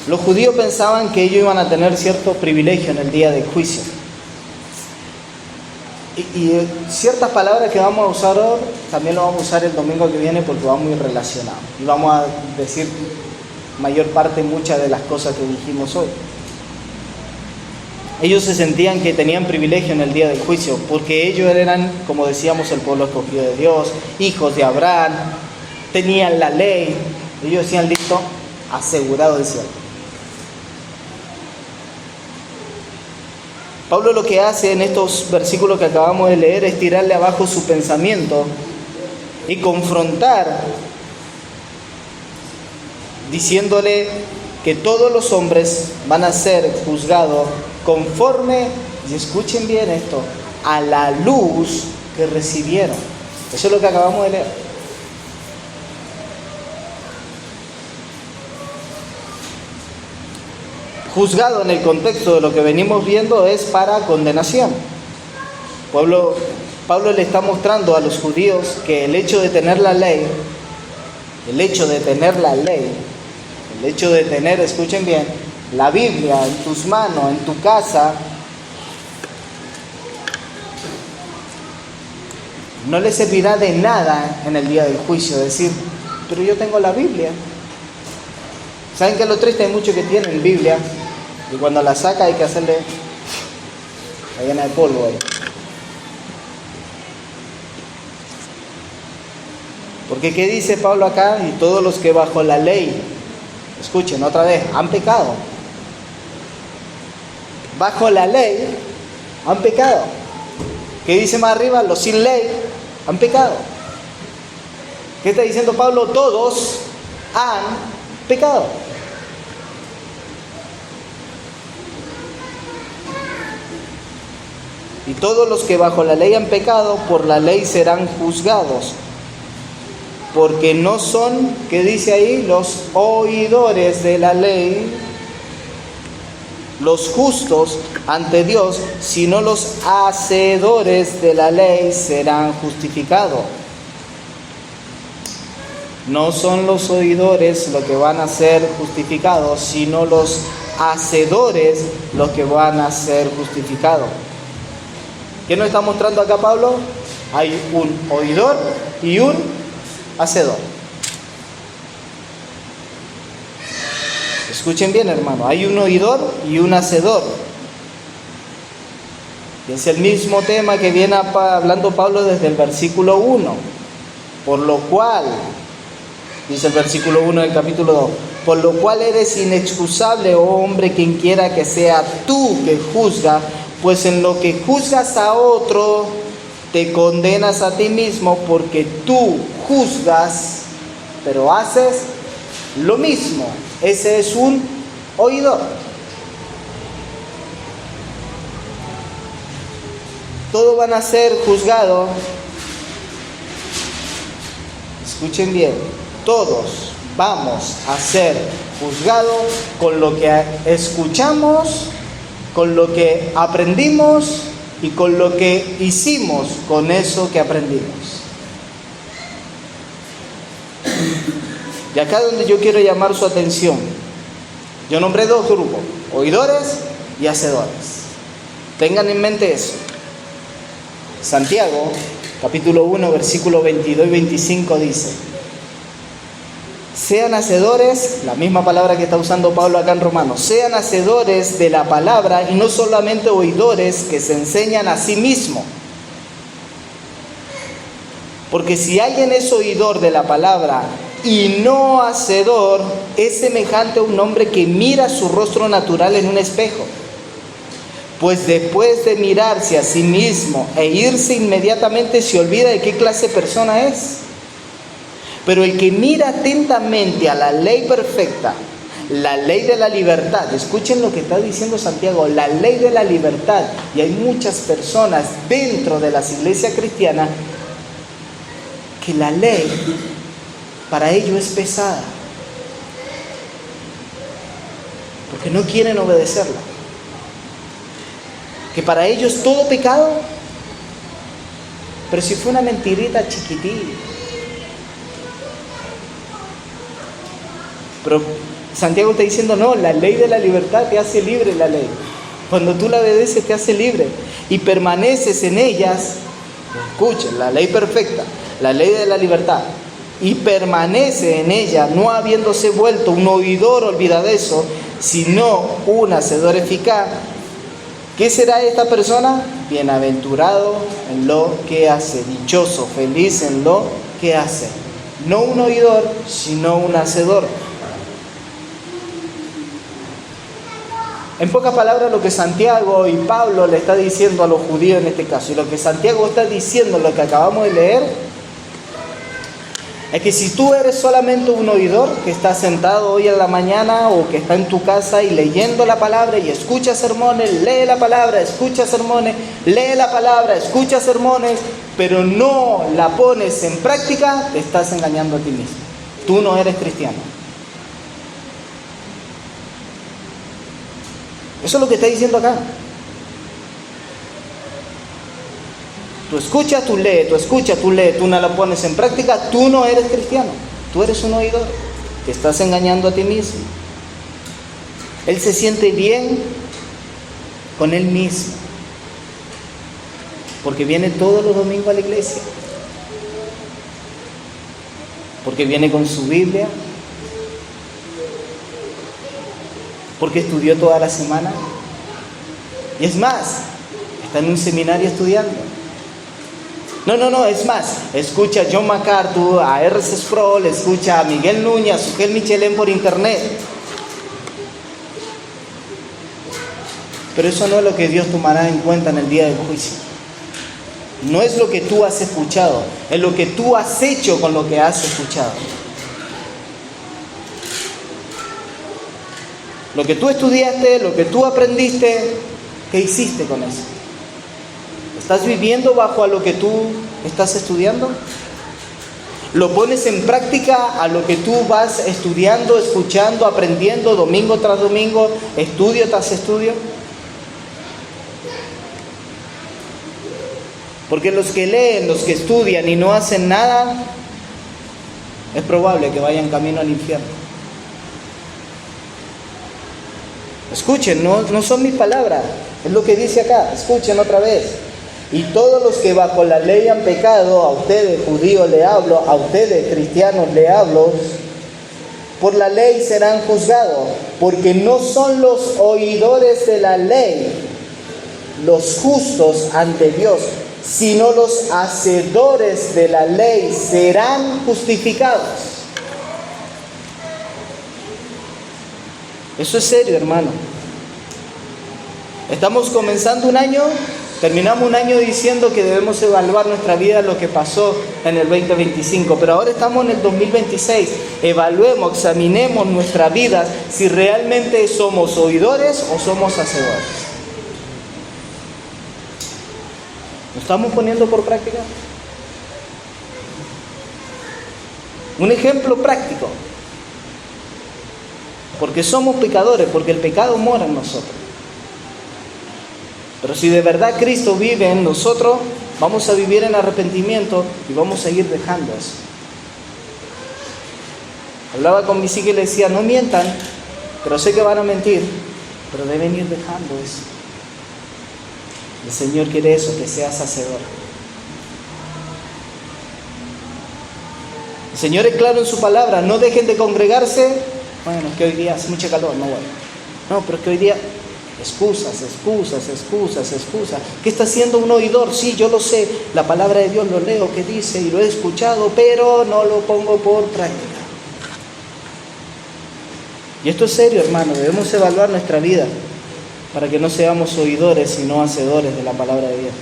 Los judíos pensaban que ellos iban a tener cierto privilegio en el día del juicio. Y ciertas palabras que vamos a usar hoy, también lo vamos a usar el domingo que viene porque va muy relacionado. Y vamos a decir mayor parte, muchas de las cosas que dijimos hoy. Ellos se sentían que tenían privilegio en el día del juicio, porque ellos eran, como decíamos, el pueblo escogido de Dios, hijos de Abraham, tenían la ley. Ellos decían, listo, asegurado el cielo. Pablo lo que hace en estos versículos que acabamos de leer es tirarle abajo su pensamiento y confrontar, diciéndole que todos los hombres van a ser juzgados conforme, y escuchen bien esto, a la luz que recibieron. Eso es lo que acabamos de leer. Juzgado en el contexto de lo que venimos viendo es para condenación. Pablo le está mostrando a los judíos que el hecho de tener la ley, el hecho de tener, escuchen bien, la Biblia en tus manos, en tu casa, no le servirá de nada en el día del juicio decir, pero yo tengo la Biblia. ¿Saben qué es lo triste? Hay muchos que tienen Biblia y cuando la saca hay que hacerle la llena de polvo ahí. Porque ¿qué dice Pablo acá? Y todos los que bajo la ley, escuchen otra vez, han pecado. Bajo la ley han pecado. ¿Qué dice más arriba? Los sin ley han pecado. ¿Qué está diciendo Pablo? Todos han pecado. Y todos los que bajo la ley han pecado, por la ley serán juzgados. Porque no son, ¿qué dice ahí? Los oidores de la ley, los justos ante Dios, sino los hacedores de la ley serán justificados. No son los oidores los que van a ser justificados, sino los hacedores los que van a ser justificados. ¿Qué nos está mostrando acá Pablo? Hay un oidor y un hacedor. Escuchen bien, hermano, hay un oidor y un hacedor. Y es el mismo tema que viene hablando Pablo desde el versículo 1. Por lo cual, dice el versículo 1 del capítulo 2, por lo cual eres inexcusable, oh hombre, quien quiera que sea tú que juzga, pues en lo que juzgas a otro, te condenas a ti mismo, porque tú juzgas, pero haces lo mismo. Ese es un oidor. Todos van a ser juzgados. Escuchen bien, todos vamos a ser juzgados con lo que escuchamos, con lo que aprendimos y con lo que hicimos con eso que aprendimos. Y acá es donde yo quiero llamar su atención. Yo nombré dos grupos, oidores y hacedores. Tengan en mente eso. Santiago, capítulo 1, versículo 22 y 25 dice: sean hacedores, la misma palabra que está usando Pablo acá en Romanos, sean hacedores de la palabra y no solamente oidores que se enseñan a sí mismos. Porque si alguien es oidor de la palabra y no hacedor, es semejante a un hombre que mira su rostro natural en un espejo. Pues después de mirarse a sí mismo e irse inmediatamente se olvida de qué clase de persona es. Pero el que mira atentamente a la ley perfecta, la ley de la libertad, escuchen lo que está diciendo Santiago, la ley de la libertad, y hay muchas personas dentro de las iglesias cristianas que la ley para ellos es pesada, porque no quieren obedecerla. Que para ellos todo pecado, pero si fue una mentirita chiquitita. Pero Santiago está diciendo, no, la ley de la libertad te hace libre, la ley. Cuando tú la obedeces te hace libre y permaneces en ellas. Escuchen, la ley perfecta, la ley de la libertad, y permanece en ella, no habiéndose vuelto un oidor olvidadizo, sino un hacedor eficaz. ¿Qué será esta persona? Bienaventurado en lo que hace, dichoso, feliz en lo que hace. No un oidor, sino un hacedor. En pocas palabras, lo que Santiago y Pablo le está diciendo a los judíos en este caso, y lo que Santiago está diciendo, lo que acabamos de leer, es que si tú eres solamente un oidor que está sentado hoy en la mañana o que está en tu casa y leyendo la palabra y escucha sermones, lee la palabra, escucha sermones, lee la palabra, escucha sermones, pero no la pones en práctica, te estás engañando a ti mismo. Tú no eres cristiano. Eso es lo que está diciendo acá. Tú escuchas, tú lees, tú escuchas, tú lees, tú no la pones en práctica, tú no eres cristiano. Tú eres un oidor. Te estás engañando a ti mismo. Él se siente bien con él mismo, porque viene todos los domingos a la iglesia, porque viene con su Biblia, porque estudió toda la semana, y es más, está en un seminario estudiando. No, es más, escucha a John MacArthur, a R.C. Sproul, escucha a Miguel Núñez, a Sugel Michelén por internet. Pero eso no es lo que Dios tomará en cuenta en el día del juicio. No es lo que tú has escuchado, es lo que tú has hecho con lo que has escuchado. Lo que tú estudiaste, lo que tú aprendiste, ¿qué hiciste con eso? ¿Estás viviendo bajo a lo que tú estás estudiando? ¿Lo pones en práctica a lo que tú vas estudiando, escuchando, aprendiendo domingo tras domingo, estudio tras estudio? Porque los que leen, los que estudian y no hacen nada, es probable que vayan camino al infierno. Escuchen, no son mis palabras, es lo que dice acá, escuchen otra vez. Y todos los que bajo la ley han pecado, a ustedes judíos le hablo, a ustedes cristianos le hablo, por la ley serán juzgados, porque no son los oidores de la ley los justos ante Dios, sino los hacedores de la ley serán justificados. Eso es serio, hermano. Estamos comenzando un año, terminamos un año diciendo que debemos evaluar nuestra vida, lo que pasó en el 2025, pero ahora estamos en el 2026. Evaluemos, examinemos nuestra vida, si realmente somos oidores o somos hacedores. ¿Lo estamos poniendo por práctica? Un ejemplo práctico. Porque somos pecadores, porque el pecado mora en nosotros. Pero si de verdad Cristo vive en nosotros, vamos a vivir en arrepentimiento y vamos a ir dejando eso. Hablaba con mis hijas y les decía, no mientan, pero sé que van a mentir, pero deben ir dejando eso. El Señor quiere eso, que seas hacedor. El Señor es claro en su palabra, no dejen de congregarse. Bueno, es que hoy día hace mucho calor, no voy. No, pero es que hoy día, excusas. ¿Qué está haciendo un oidor? Sí, yo lo sé, la palabra de Dios lo leo, que dice y lo he escuchado, pero no lo pongo por práctica. Y esto es serio, hermano, debemos evaluar nuestra vida para que no seamos oidores sino hacedores de la palabra de Dios.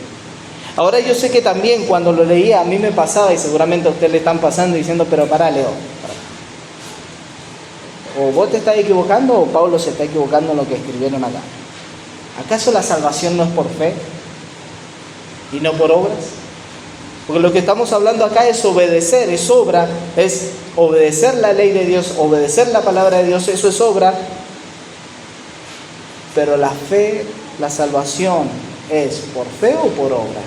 Ahora yo sé que también cuando lo leía a mí me pasaba, y seguramente a usted le están pasando diciendo, pero pará, Leo, o vos te estás equivocando o Pablo se está equivocando en lo que escribieron acá. ¿Acaso la salvación no es por fe y no por obras? Porque lo que estamos hablando acá es obedecer, es obra, es obedecer la ley de Dios, obedecer la palabra de Dios, eso es obra. Pero la fe, la salvación, ¿es por fe o por obra?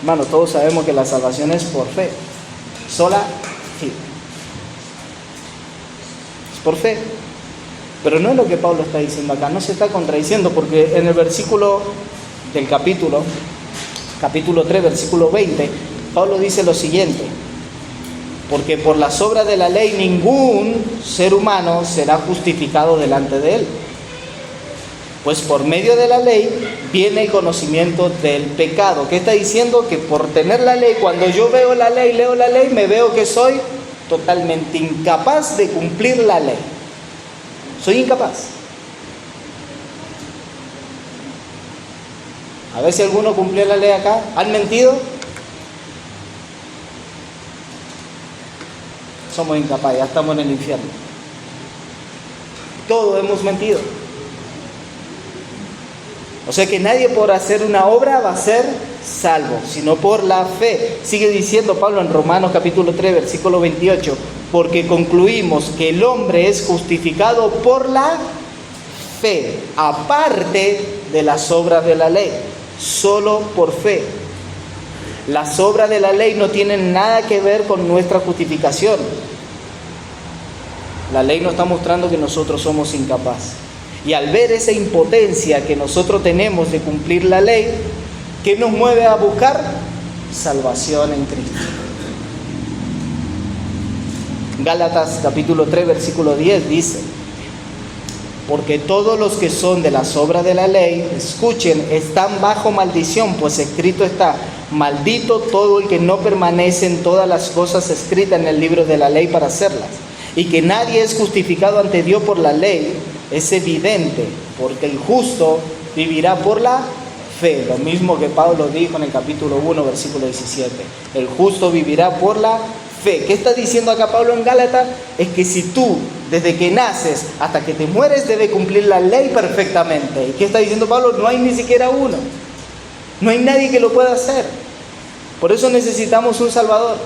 Hermano, todos sabemos que la salvación es por fe, sola fe. Es por fe. Pero no es lo que Pablo está diciendo acá, no se está contradiciendo, porque en el versículo del capítulo 3, versículo 20, Pablo dice lo siguiente: porque por las obras de la ley ningún ser humano será justificado delante de él, pues por medio de la ley viene el conocimiento del pecado. ¿Qué está diciendo? Que por tener la ley, cuando yo veo la ley, leo la ley, me veo que soy totalmente incapaz de cumplir la ley. Soy incapaz. A ver si alguno cumplió la ley acá. ¿Han mentido? Somos incapaces, ya estamos en el infierno. Todos hemos mentido. O sea que nadie por hacer una obra va a ser salvo, sino por la fe. Sigue diciendo Pablo en Romanos capítulo 3, versículo 28, porque concluimos que el hombre es justificado por la fe, aparte de las obras de la ley, solo por fe. Las obras de la ley no tienen nada que ver con nuestra justificación. La ley nos está mostrando que nosotros somos incapaces. Y al ver esa impotencia que nosotros tenemos de cumplir la ley, ¿qué nos mueve a buscar? Salvación en Cristo. Gálatas capítulo 3, versículo 10 dice: porque todos los que son de las obras de la ley, escuchen, están bajo maldición, pues escrito está: maldito todo el que no permanece en todas las cosas escritas en el libro de la ley para hacerlas. Y que nadie es justificado ante Dios por la ley es evidente, porque el justo vivirá por la fe. Lo mismo que Pablo dijo en el capítulo 1, versículo 17. El justo vivirá por la fe. ¿Qué está diciendo acá Pablo en Gálatas? Es que si tú, desde que naces hasta que te mueres, debes cumplir la ley perfectamente. ¿Y qué está diciendo Pablo? No hay ni siquiera uno. No hay nadie que lo pueda hacer. Por eso necesitamos un Salvador.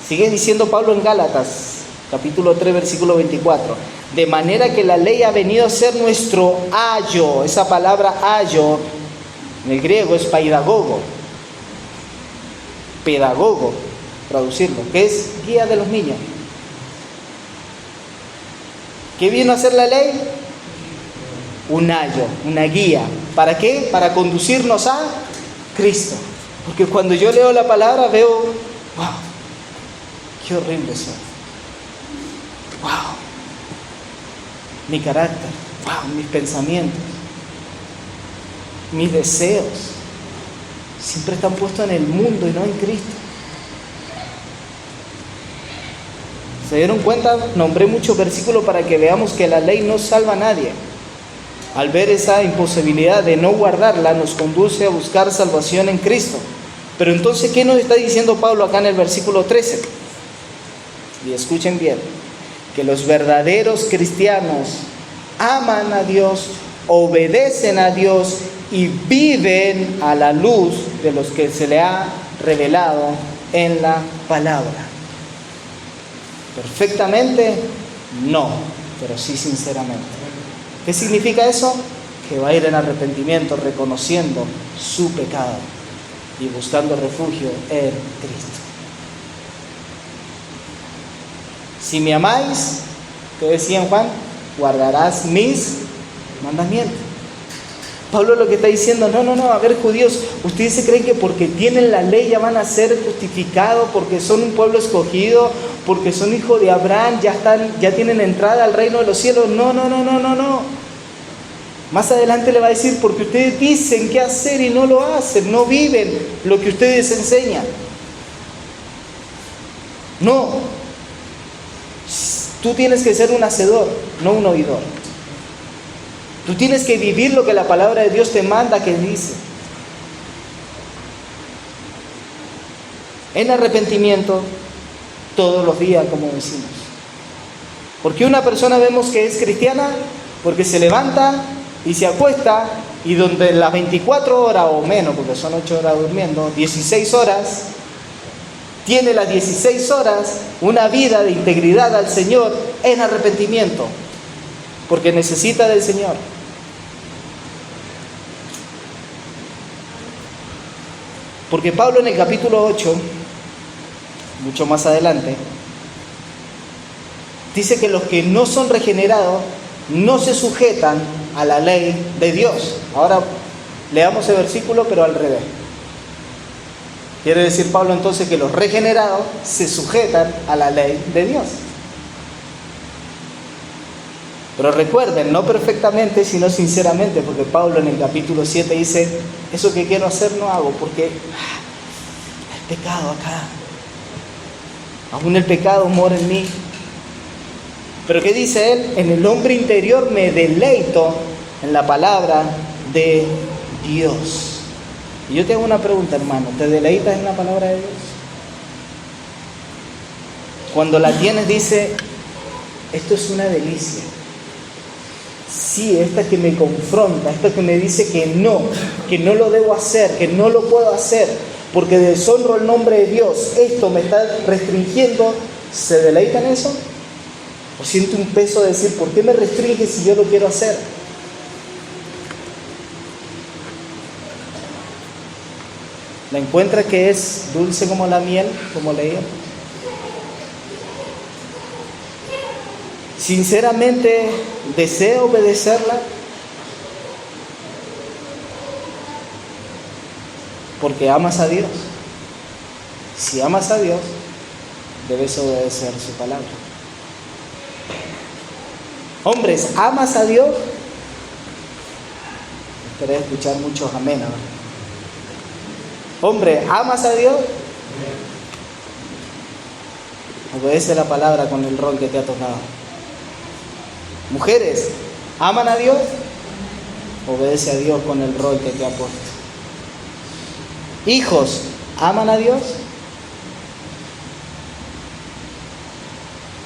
Sigue diciendo Pablo en Gálatas, capítulo 3, versículo 24. De manera que la ley ha venido a ser nuestro ayo. Esa palabra ayo, en el griego es paidagogo. Pedagogo, traducirlo, que es guía de los niños. ¿Qué vino a hacer la ley? Un ayo, una guía. ¿Para qué? Para conducirnos a Cristo. Porque cuando yo leo la palabra veo, wow, qué horrible soy. Wow, mi carácter, wow, mis pensamientos, mis deseos, siempre están puestos en el mundo y no en Cristo. ¿Se dieron cuenta? Nombré muchos versículos para que veamos que la ley no salva a nadie. Al ver esa imposibilidad de no guardarla, nos conduce a buscar salvación en Cristo. Pero entonces, ¿qué nos está diciendo Pablo acá en el versículo 13? Y escuchen bien, que los verdaderos cristianos aman a Dios, obedecen a Dios y viven a la luz de los que se le ha revelado en la palabra. ¿Perfectamente? No, pero sí sinceramente. ¿Qué significa eso? Que va a ir en arrepentimiento, reconociendo su pecado y buscando refugio en Cristo. Si me amáis, ¿qué decía en Juan? Guardarás mis mandamientos. Pablo lo que está diciendo, no, a ver, judíos, ustedes se creen que porque tienen la ley ya van a ser justificados, porque son un pueblo escogido, porque son hijos de Abraham, ya tienen entrada al reino de los cielos. No. Más adelante le va a decir, porque ustedes dicen qué hacer y no lo hacen, no viven lo que ustedes enseñan. No, tú tienes que ser un hacedor, no un oidor. Tú tienes que vivir lo que la palabra de Dios te manda que dice. En arrepentimiento todos los días, como decimos. Porque una persona vemos que es cristiana porque se levanta y se acuesta, y donde las 24 horas o menos, porque son 8 horas durmiendo, 16 horas, tiene las 16 horas una vida de integridad al Señor en arrepentimiento, porque necesita del Señor. Porque Pablo en el capítulo 8, mucho más adelante, dice que los que no son regenerados no se sujetan a la ley de Dios. Ahora leamos el versículo, pero al revés. Quiere decir Pablo entonces que los regenerados se sujetan a la ley de Dios. Pero recuerden, no perfectamente, sino sinceramente, porque Pablo en el capítulo 7 dice, eso que quiero hacer no hago, porque el pecado acá, aún el pecado mora en mí. Pero ¿qué dice él? En el hombre interior me deleito en la palabra de Dios. Y yo te hago una pregunta, hermano, ¿te deleitas en la palabra de Dios? Cuando la tienes dice, esto es una delicia. Sí, esta que me confronta, esta que me dice que no lo debo hacer, que no lo puedo hacer, porque deshonro el nombre de Dios, esto me está restringiendo. ¿Se deleita en eso? ¿O siente un peso de decir, ¿por qué me restringe si yo lo quiero hacer? ¿La encuentra que es dulce como la miel, como leía? ¿Sinceramente desea obedecerla? Porque amas a Dios. Si amas a Dios, debes obedecer su palabra. Hombres, ¿amas a Dios? Esperé escuchar muchos amén ahora. Hombre, ¿amas a Dios? Obedece la palabra con el rol que te ha tocado. Mujeres, ¿aman a Dios? Obedece a Dios con el rol que te ha puesto. Hijos, ¿aman a Dios?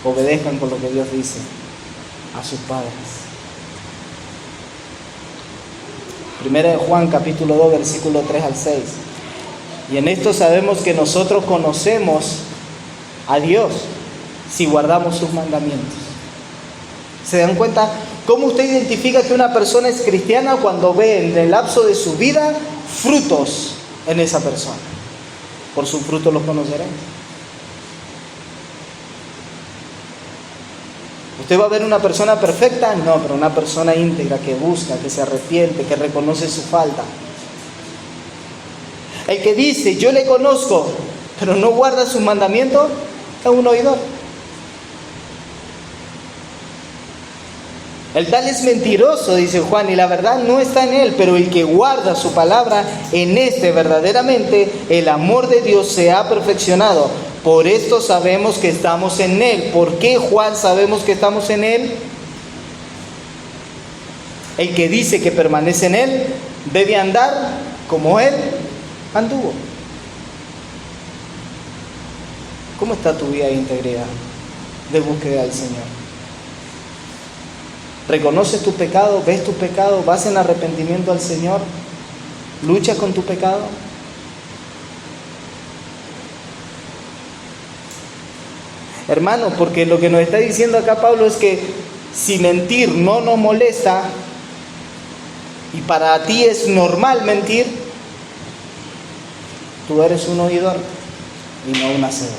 Obedezcan con lo que Dios dice a sus padres. Primera de Juan capítulo 2 versículo 3 al 6. Y en esto sabemos que nosotros conocemos a Dios si guardamos sus mandamientos. ¿Se dan cuenta cómo usted identifica que una persona es cristiana? Cuando ve en el lapso de su vida frutos en esa persona. Por sus frutos los conocerán. ¿Usted va a ver una persona perfecta? No, pero una persona íntegra que busca, que se arrepiente, que reconoce su falta. El que dice, yo le conozco, pero no guarda sus mandamientos, es un oidor. El tal es mentiroso, dice Juan, y la verdad no está en él, pero el que guarda su palabra, en este verdaderamente el amor de Dios se ha perfeccionado. Por esto sabemos que estamos en él. ¿Por qué, Juan, sabemos que estamos en él? El que dice que permanece en él debe andar como él anduvo. ¿Cómo está tu vida de integridad, de búsqueda del Señor? ¿Reconoces tu pecado? ¿Ves tu pecado? ¿Vas en arrepentimiento al Señor? ¿Luchas con tu pecado? Hermano, porque lo que nos está diciendo acá Pablo es que si mentir no nos molesta y para ti es normal mentir, tú eres un oidor y no un hacedor.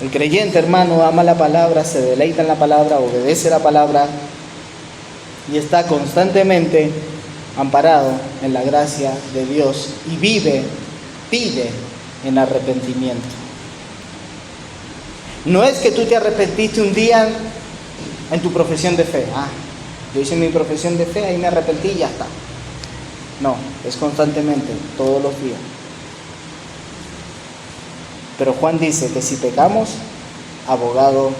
El creyente, hermano, ama la palabra, se deleita en la palabra, obedece la palabra y está constantemente amparado en la gracia de Dios y pide en arrepentimiento. No es que tú te arrepentiste un día en tu profesión de fe. Yo hice mi profesión de fe, ahí me arrepentí y ya está. No, es constantemente, todos los días. Pero Juan dice que si pecamos, abogado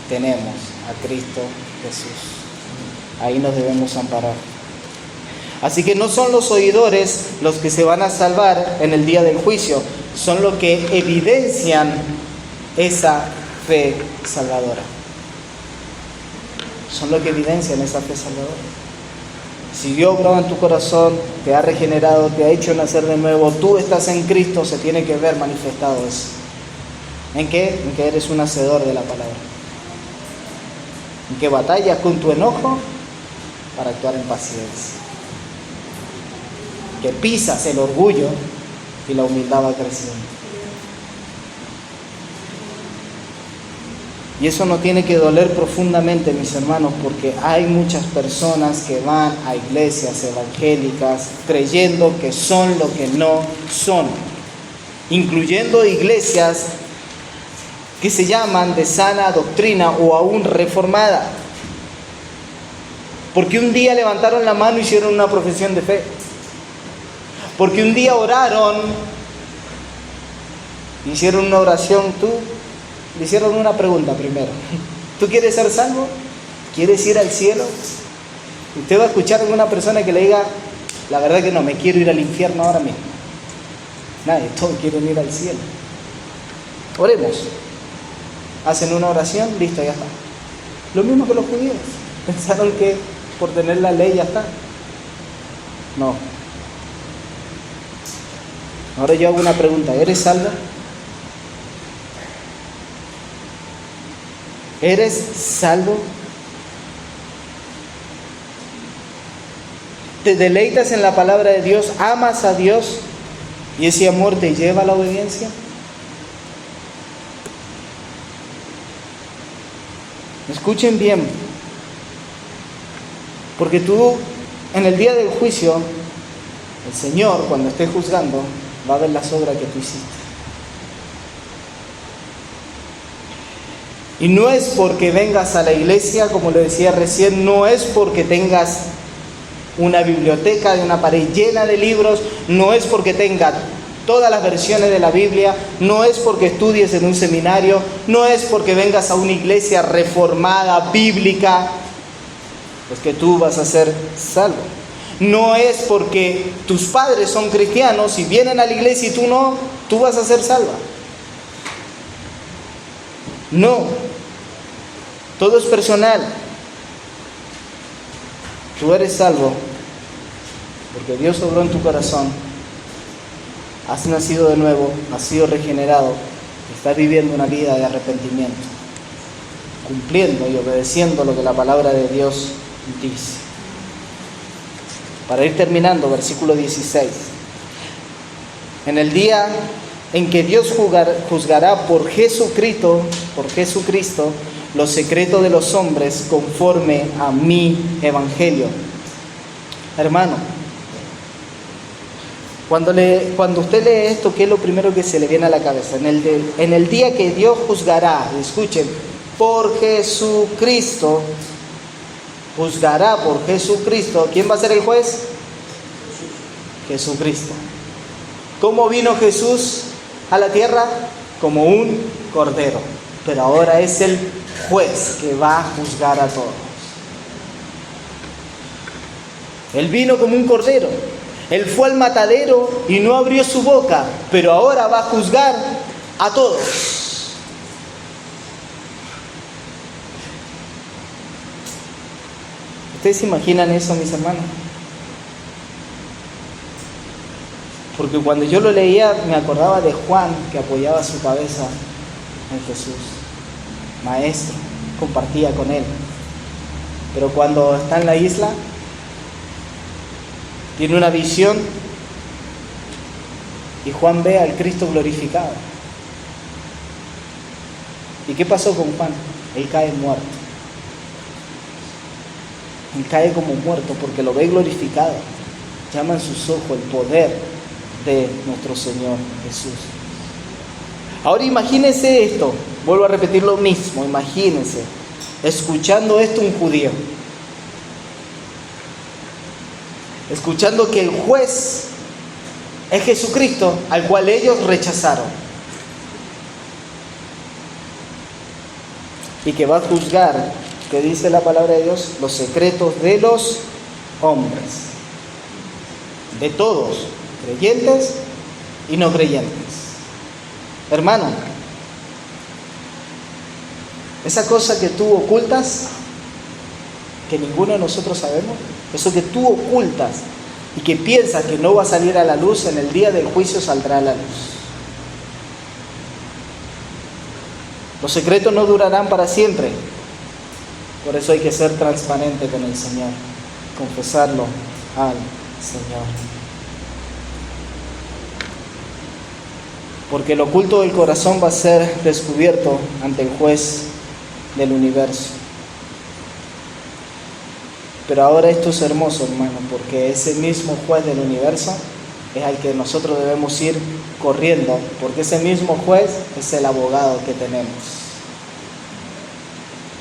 tenemos a Cristo Jesús. Ahí nos debemos amparar. Así que no son los oidores los que se van a salvar en el día del juicio, son los que evidencian esa fe salvadora. Son los que evidencian esa fe salvadora. Si Dios obró en tu corazón, te ha regenerado, te ha hecho nacer de nuevo, tú estás en Cristo, se tiene que ver manifestado eso. ¿En qué? En que eres un hacedor de la palabra. En que batallas con tu enojo para actuar en paciencia. Que pisas el orgullo y la humildad va creciendo. Y eso no tiene que doler profundamente, mis hermanos, porque hay muchas personas que van a iglesias evangélicas creyendo que son lo que no son, incluyendo iglesias que se llaman de sana doctrina o aún reformada, porque un día levantaron la mano y hicieron una profesión de fe, porque un día oraron, hicieron una oración, le hicieron una pregunta primero: ¿tú quieres ser salvo? ¿Quieres ir al cielo? Usted va a escuchar a una persona que le diga: la verdad que no, me quiero ir al infierno ahora mismo. Nadie, todos quieren ir al cielo. Oremos. Hacen una oración, listo, ya está. Lo mismo que los judíos. Pensaron que por tener la ley ya está. No. Ahora yo hago una pregunta: ¿eres salvo? ¿Eres salvo? ¿Te deleitas en la palabra de Dios? ¿Amas a Dios? ¿Y ese amor te lleva a la obediencia? Escuchen bien, porque tú, en el día del juicio, el Señor, cuando esté juzgando, va a ver las obras que tú hiciste. Y no es porque vengas a la iglesia, como le decía recién, no es porque tengas una biblioteca de una pared llena de libros, no es porque tengas todas las versiones de la Biblia, no es porque estudies en un seminario, no es porque vengas a una iglesia reformada, bíblica, es que tú vas a ser salvo. No es porque tus padres son cristianos y vienen a la iglesia y tú no, tú vas a ser salva. No, todo es personal. Tú eres salvo porque Dios obró en tu corazón. Has nacido de nuevo, has sido regenerado, estás viviendo una vida de arrepentimiento, cumpliendo y obedeciendo lo que la palabra de Dios dice. Para ir terminando, versículo 16. En el día en que Dios juzgará por Jesucristo los secretos de los hombres conforme a mi evangelio. Hermano, cuando usted lee esto, ¿qué es lo primero que se le viene a la cabeza? En el día que Dios juzgará, escuchen, por Jesucristo, juzgará por Jesucristo. ¿Quién va a ser el juez? Jesucristo. ¿Cómo vino Jesús a la tierra? Como un cordero. Pero ahora es el juez que va a juzgar a todos. Él vino como un cordero. Él fue al matadero y no abrió su boca, pero ahora va a juzgar a todos. ¿Ustedes se imaginan eso, mis hermanos? Porque cuando yo lo leía me acordaba de Juan, que apoyaba su cabeza en Jesús. Maestro, compartía con él. Pero cuando está en la isla, tiene una visión y Juan ve al Cristo glorificado. ¿Y qué pasó con Juan? Él cae muerto. Él cae como muerto porque lo ve glorificado. Llama en sus ojos el poder de nuestro Señor Jesús. Ahora imagínense esto, vuelvo a repetir lo mismo, imagínense, escuchando esto un judío, escuchando que el juez es Jesucristo, al cual ellos rechazaron, y que va a juzgar, que dice la palabra de Dios, los secretos de los hombres, de todos, creyentes y no creyentes. Hermano, esa cosa que tú ocultas, que ninguno de nosotros sabemos, eso que tú ocultas y que piensas que no va a salir a la luz, en el día del juicio saldrá a la luz. Los secretos no durarán para siempre. Por eso hay que ser transparente con el Señor, confesarlo al Señor. Porque el oculto del corazón va a ser descubierto ante el juez del universo. Pero ahora esto es hermoso, hermano, porque ese mismo juez del universo es al que nosotros debemos ir corriendo, porque ese mismo juez es el abogado que tenemos.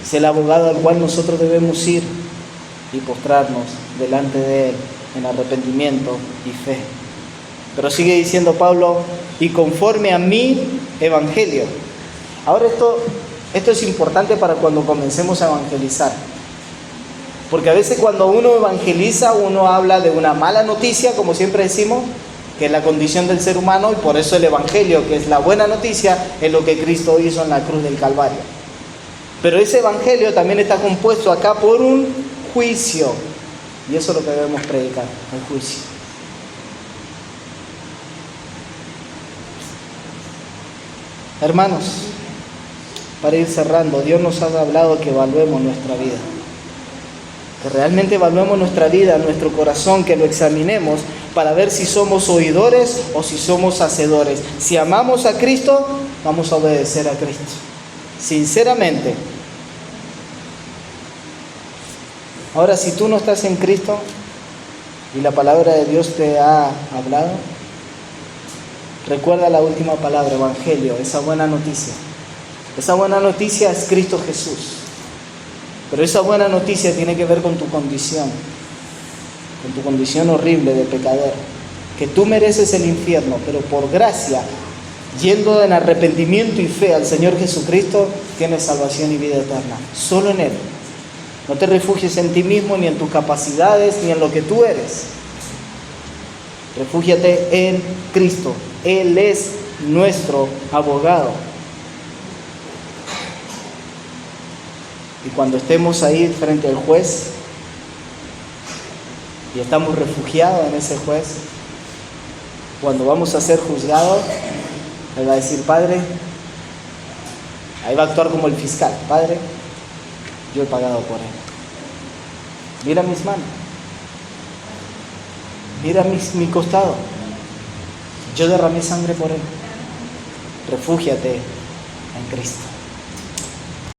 Es el abogado al cual nosotros debemos ir y postrarnos delante de él en arrepentimiento y fe. Pero sigue diciendo Pablo, y conforme a mi evangelio. Ahora esto es importante para cuando comencemos a evangelizar. Porque a veces cuando uno evangeliza, uno habla de una mala noticia, como siempre decimos, que es la condición del ser humano, y por eso el evangelio, que es la buena noticia, es lo que Cristo hizo en la cruz del Calvario. Pero ese evangelio también está compuesto acá por un juicio. Y eso es lo que debemos predicar, el juicio. Hermanos, para ir cerrando, Dios nos ha hablado que evaluemos nuestra vida. Que realmente evaluemos nuestra vida, nuestro corazón, que lo examinemos para ver si somos oidores o si somos hacedores. Si amamos a Cristo, vamos a obedecer a Cristo. Sinceramente. Ahora, si tú no estás en Cristo y la palabra de Dios te ha hablado, recuerda la última palabra, evangelio, esa buena noticia. Esa buena noticia es Cristo Jesús. Pero esa buena noticia tiene que ver con tu condición horrible de pecador, que tú mereces el infierno, pero por gracia, yendo en arrepentimiento y fe al Señor Jesucristo, tienes salvación y vida eterna, solo en Él. No te refugies en ti mismo, ni en tus capacidades, ni en lo que tú eres. Refúgiate en Cristo. Él es nuestro abogado. Y cuando estemos ahí frente al juez y estamos refugiados en ese juez, cuando vamos a ser juzgados, Él va a decir, Padre, ahí va a actuar como el fiscal, Padre, yo he pagado por él. Mira mis manos, mira mi costado, yo derramé sangre por él. Refúgiate en Cristo.